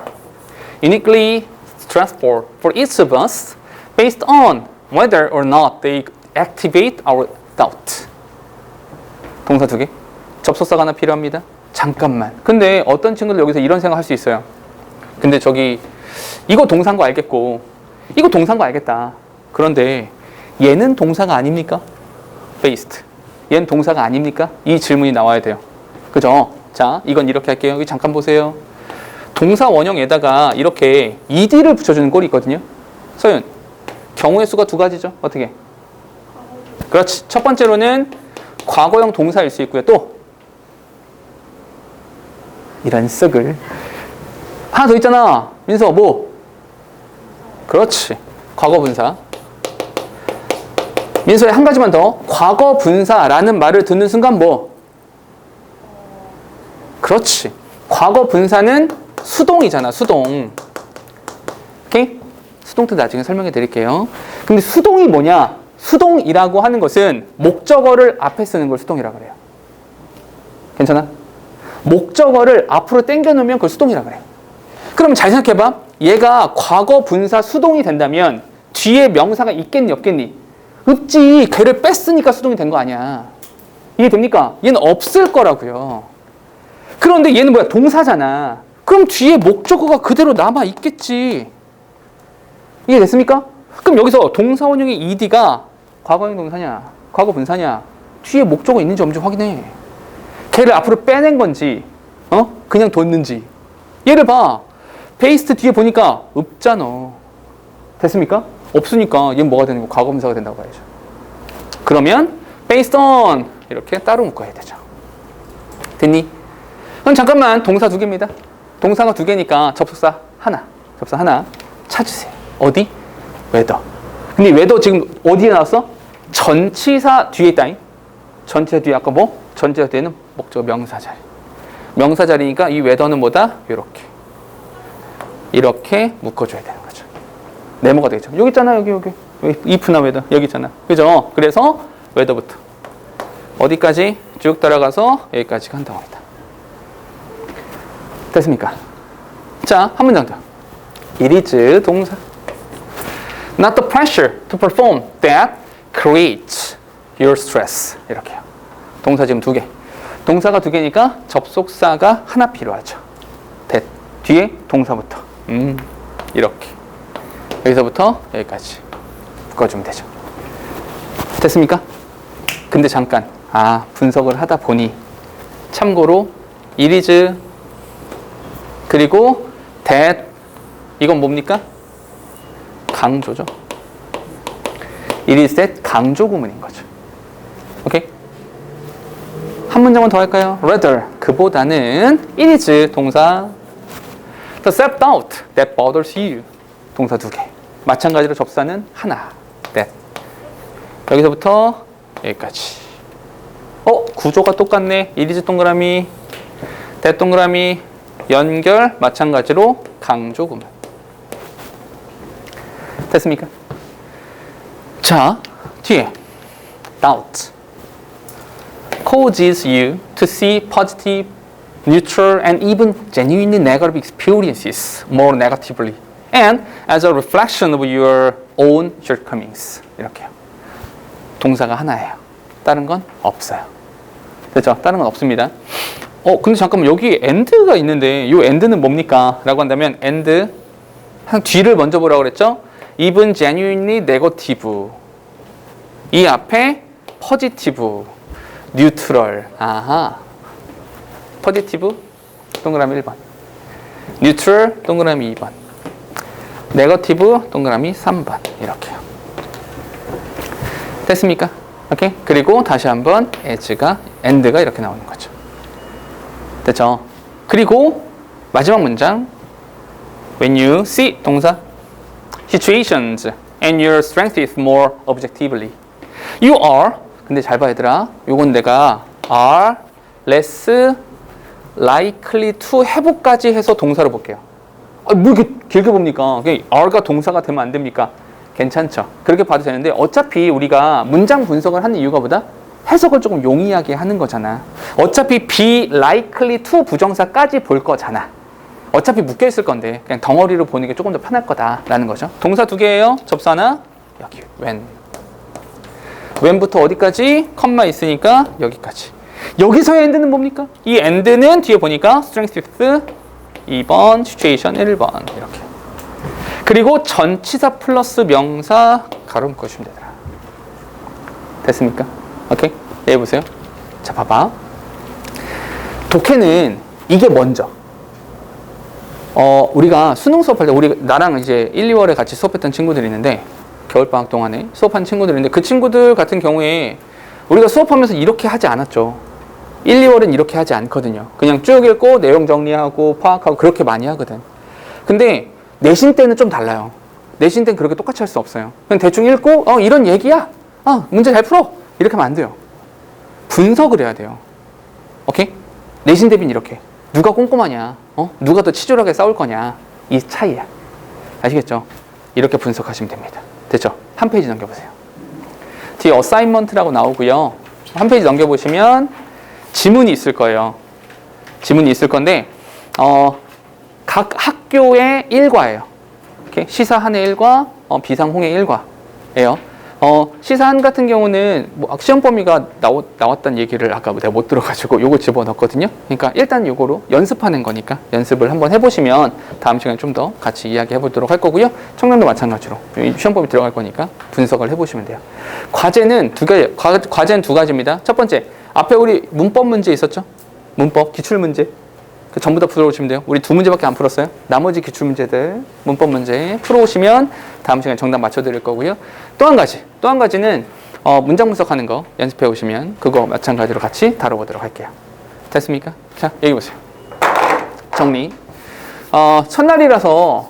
uniquely stressful for each of us based on whether or not they activate our doubt. 동사 2개. 접속사가 하나 필요합니다. 잠깐만. 근데 어떤 친구들 여기서 이런 생각 할 수 있어요. 근데 이거 동사인 거 알겠고 이거 동사인 거 알겠다. 그런데 얘는 동사가 아닙니까? based. 얘는 동사가 아닙니까? 이 질문이 나와야 돼요. 그죠? 자, 이건 이렇게 할게요. 여기 잠깐 보세요. 동사 원형에다가 이렇게 ed를 붙여주는 꼴이 있거든요. 서윤, 경우의 수가 2가지죠. 어떻게? 그렇지. 첫 번째로는 과거형 동사일 수 있고요. 또 이런 쓱을 하나 더 있잖아. 민서 뭐? 그렇지. 과거 분사. 민서야 한 가지만 더. 과거 분사라는 말을 듣는 순간 뭐? 그렇지. 과거 분사는 수동이잖아. 수동. 오케이? 수동도 나중에 설명해 드릴게요. 근데 수동이 뭐냐? 수동이라고 하는 것은 목적어를 앞에 쓰는 걸 수동이라고 그래요. 괜찮아? 목적어를 앞으로 당겨 놓으면 그걸 수동이라고 그래요. 그럼 잘 생각해봐. 얘가 과거 분사 수동이 된다면 뒤에 명사가 있겠니 없겠니? 없지. 걔를 뺐으니까 수동이 된 거 아니야. 이해됩니까? 얘는 없을 거라고요. 그런데 얘는 뭐야? 동사잖아. 그럼 뒤에 목적어가 그대로 남아 있겠지. 이해됐습니까? 그럼 여기서 동사 원형의 ed가 과거형 동사냐, 과거 분사냐, 뒤에 목적어 있는지 없는지 확인해. 걔를 앞으로 빼낸 건지, 그냥 뒀는지. 얘를 봐. 베이스트 뒤에 보니까 없잖아. 됐습니까? 없으니까 얘는 뭐가 되는 거? 과거 분사가 된다고 봐야죠. 그러면 based on 이렇게 따로 묶어야 되죠. 됐니? 그럼 잠깐만 동사 2개입니다. 동사가 2개니까 접속사 하나 찾으세요. 어디? whether. 근데 whether 지금 어디에 나왔어? 전치사 뒤에 있다잉. 전치사 뒤에 아까 뭐? 전치사 뒤에는 목적 명사 자리. 명사 자리니까 이 whether는 뭐다? 이렇게 묶어줘야 되는 거죠. 네모가 되겠죠. 여기 있잖아. 여기 if나 whether 여기 있잖아. 그죠? 그래서 whether부터 어디까지 쭉 따라가서 여기까지 간다고 합니다. 됐습니까? 자, 한 문장 더. It is 동사. Not the pressure to perform that creates your stress. 이렇게요. 동사 지금 2개. 동사가 2개니까 접속사가 하나 필요하죠. that. 뒤에 동사부터. 이렇게. 여기서부터 여기까지 묶어주면 되죠. 됐습니까? 근데 잠깐. 분석을 하다 보니 참고로 it is 그리고 that 이건 뭡니까? 강조죠. It is that 강조 구문인 거죠. 오케이? 한 문장만 더 할까요? Rather 그보다는 it is 동사 the self-doubt that bothers you 동사 2개 마찬가지로 접사는 하나 that 여기서부터 여기까지 구조가 똑같네. it is 동그라미 that 동그라미 연결 마찬가지로 강조 구문 됐습니까? 자, 뒤에 doubt causes you to see positive, neutral, and even genuinely negative experiences more negatively and as a reflection of your own shortcomings. 이렇게요. 동사가 하나예요. 다른 건 없어요. 됐죠? 다른 건 없습니다. 근데 잠깐만 여기 and가 있는데 이 and는 뭡니까? 라고 한다면 and 한 뒤를 먼저 보라고 그랬죠? even genuinely negative 이 앞에 positive, neutral positive 동그라미 1번 neutral 동그라미 2번 negative 동그라미 3번 이렇게요. 됐습니까? 오케이? 그리고 다시 한번 as가 and가 이렇게 나오는 거죠. 됐죠? 그리고 마지막 문장 when you see 동사 situations and your strength is more objectively you are 근데 잘 봐 얘들아 요건 내가 are less likely to have까지 해서 동사로 볼게요. 뭐 이렇게 길게 봅니까? are가 동사가 되면 안 됩니까? 괜찮죠? 그렇게 봐도 되는데 어차피 우리가 문장 분석을 하는 이유가 보다 해석을 조금 용이하게 하는 거잖아. 어차피 be likely to 부정사까지 볼 거잖아. 어차피 묶여 있을 건데 그냥 덩어리로 보는 게 조금 더 편할 거다라는 거죠. 동사 2개예요. 접수 하나. 여기 when부터 어디까지? 컴마 있으니까 여기까지. 여기서의 and는 뭡니까? 이 and는 뒤에 보니까 strength is 2번, situation 1번 이렇게. 그리고 전치사 플러스 명사 가로 묶어주시면 되더라. 됐습니까? 오케이? 여기 보세요. 자, 봐봐. 독해는 이게 먼저. 우리가 수능 수업할 때 나랑 이제 1, 2월에 같이 수업했던 친구들이 있는데 겨울방학 동안에 수업한 친구들이 있는데 그 친구들 같은 경우에 우리가 수업하면서 이렇게 하지 않았죠. 1, 2월은 이렇게 하지 않거든요. 그냥 쭉 읽고 내용 정리하고 파악하고 그렇게 많이 하거든. 근데 내신 때는 좀 달라요. 내신 때는 그렇게 똑같이 할 수 없어요. 그냥 대충 읽고 이런 얘기야. 문제 잘 풀어. 이렇게 하면 안 돼요. 분석을 해야 돼요. 오케이? 내신 대비는 이렇게. 누가 꼼꼼하냐? 누가 더 치졸하게 싸울 거냐? 이 차이야. 아시겠죠? 이렇게 분석하시면 됩니다. 됐죠? 한 페이지 넘겨보세요. 뒤에 어사인먼트라고 나오고요. 한 페이지 넘겨보시면 지문이 있을 거예요. 지문이 있을 건데 각 학교의 일과예요. 오케이? 시사한의 일과, 비상홍의 일과예요. 시사한 같은 경우는 뭐 시험 범위가 나왔다는 얘기를 아까 내가 못 들어가지고 요거 집어넣었거든요. 그러니까 일단 요거로 연습하는 거니까 연습을 한번 해보시면 다음 시간에 좀 더 같이 이야기 해보도록 할 거고요. 청량도 마찬가지로 시험 범위 들어갈 거니까 분석을 해보시면 돼요. 과제는 과제는 2가지입니다. 첫 번째, 앞에 우리 문법 문제 있었죠? 문법, 기출문제. 전부 다 풀어오시면 돼요. 우리 2문제밖에 안 풀었어요. 나머지 기출문제들, 문법 문제 풀어오시면 다음 시간에 정답 맞춰드릴 거고요. 또 한 가지는 문장 분석하는 거 연습해 오시면 그거 마찬가지로 같이 다뤄보도록 할게요. 됐습니까? 자, 여기 보세요. 정리. 첫날이라서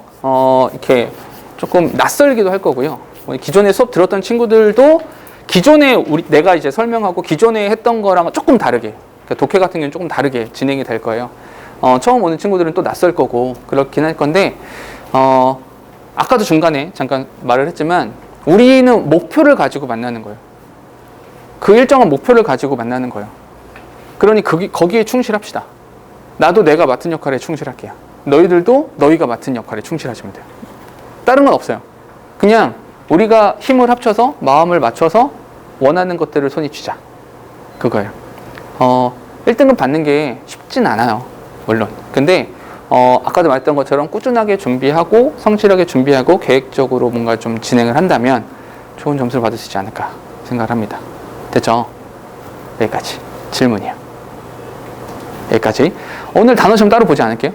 이렇게 조금 낯설기도 할 거고요. 기존에 수업 들었던 친구들도 기존에 내가 이제 설명하고 기존에 했던 거랑 조금 다르게, 그러니까 독해 같은 경우는 조금 다르게 진행이 될 거예요. 처음 오는 친구들은 또 낯설 거고 그렇긴 할 건데 아까도 중간에 잠깐 말을 했지만 우리는 목표를 가지고 만나는 거예요. 그 일정한 목표를 가지고 만나는 거예요. 그러니 거기에 충실합시다. 나도 내가 맡은 역할에 충실할게요. 너희들도 너희가 맡은 역할에 충실하시면 돼요. 다른 건 없어요. 그냥 우리가 힘을 합쳐서 마음을 맞춰서 원하는 것들을 손에 쥐자. 그거예요. 1등급 받는 게 쉽진 않아요. 물론. 근데 아까도 말했던 것처럼 꾸준하게 준비하고 성실하게 준비하고 계획적으로 뭔가 좀 진행을 한다면 좋은 점수를 받을 수 있지 않을까 생각을 합니다. 됐죠? 여기까지 질문이에요. 여기까지. 오늘 단어 좀 따로 보지 않을게요.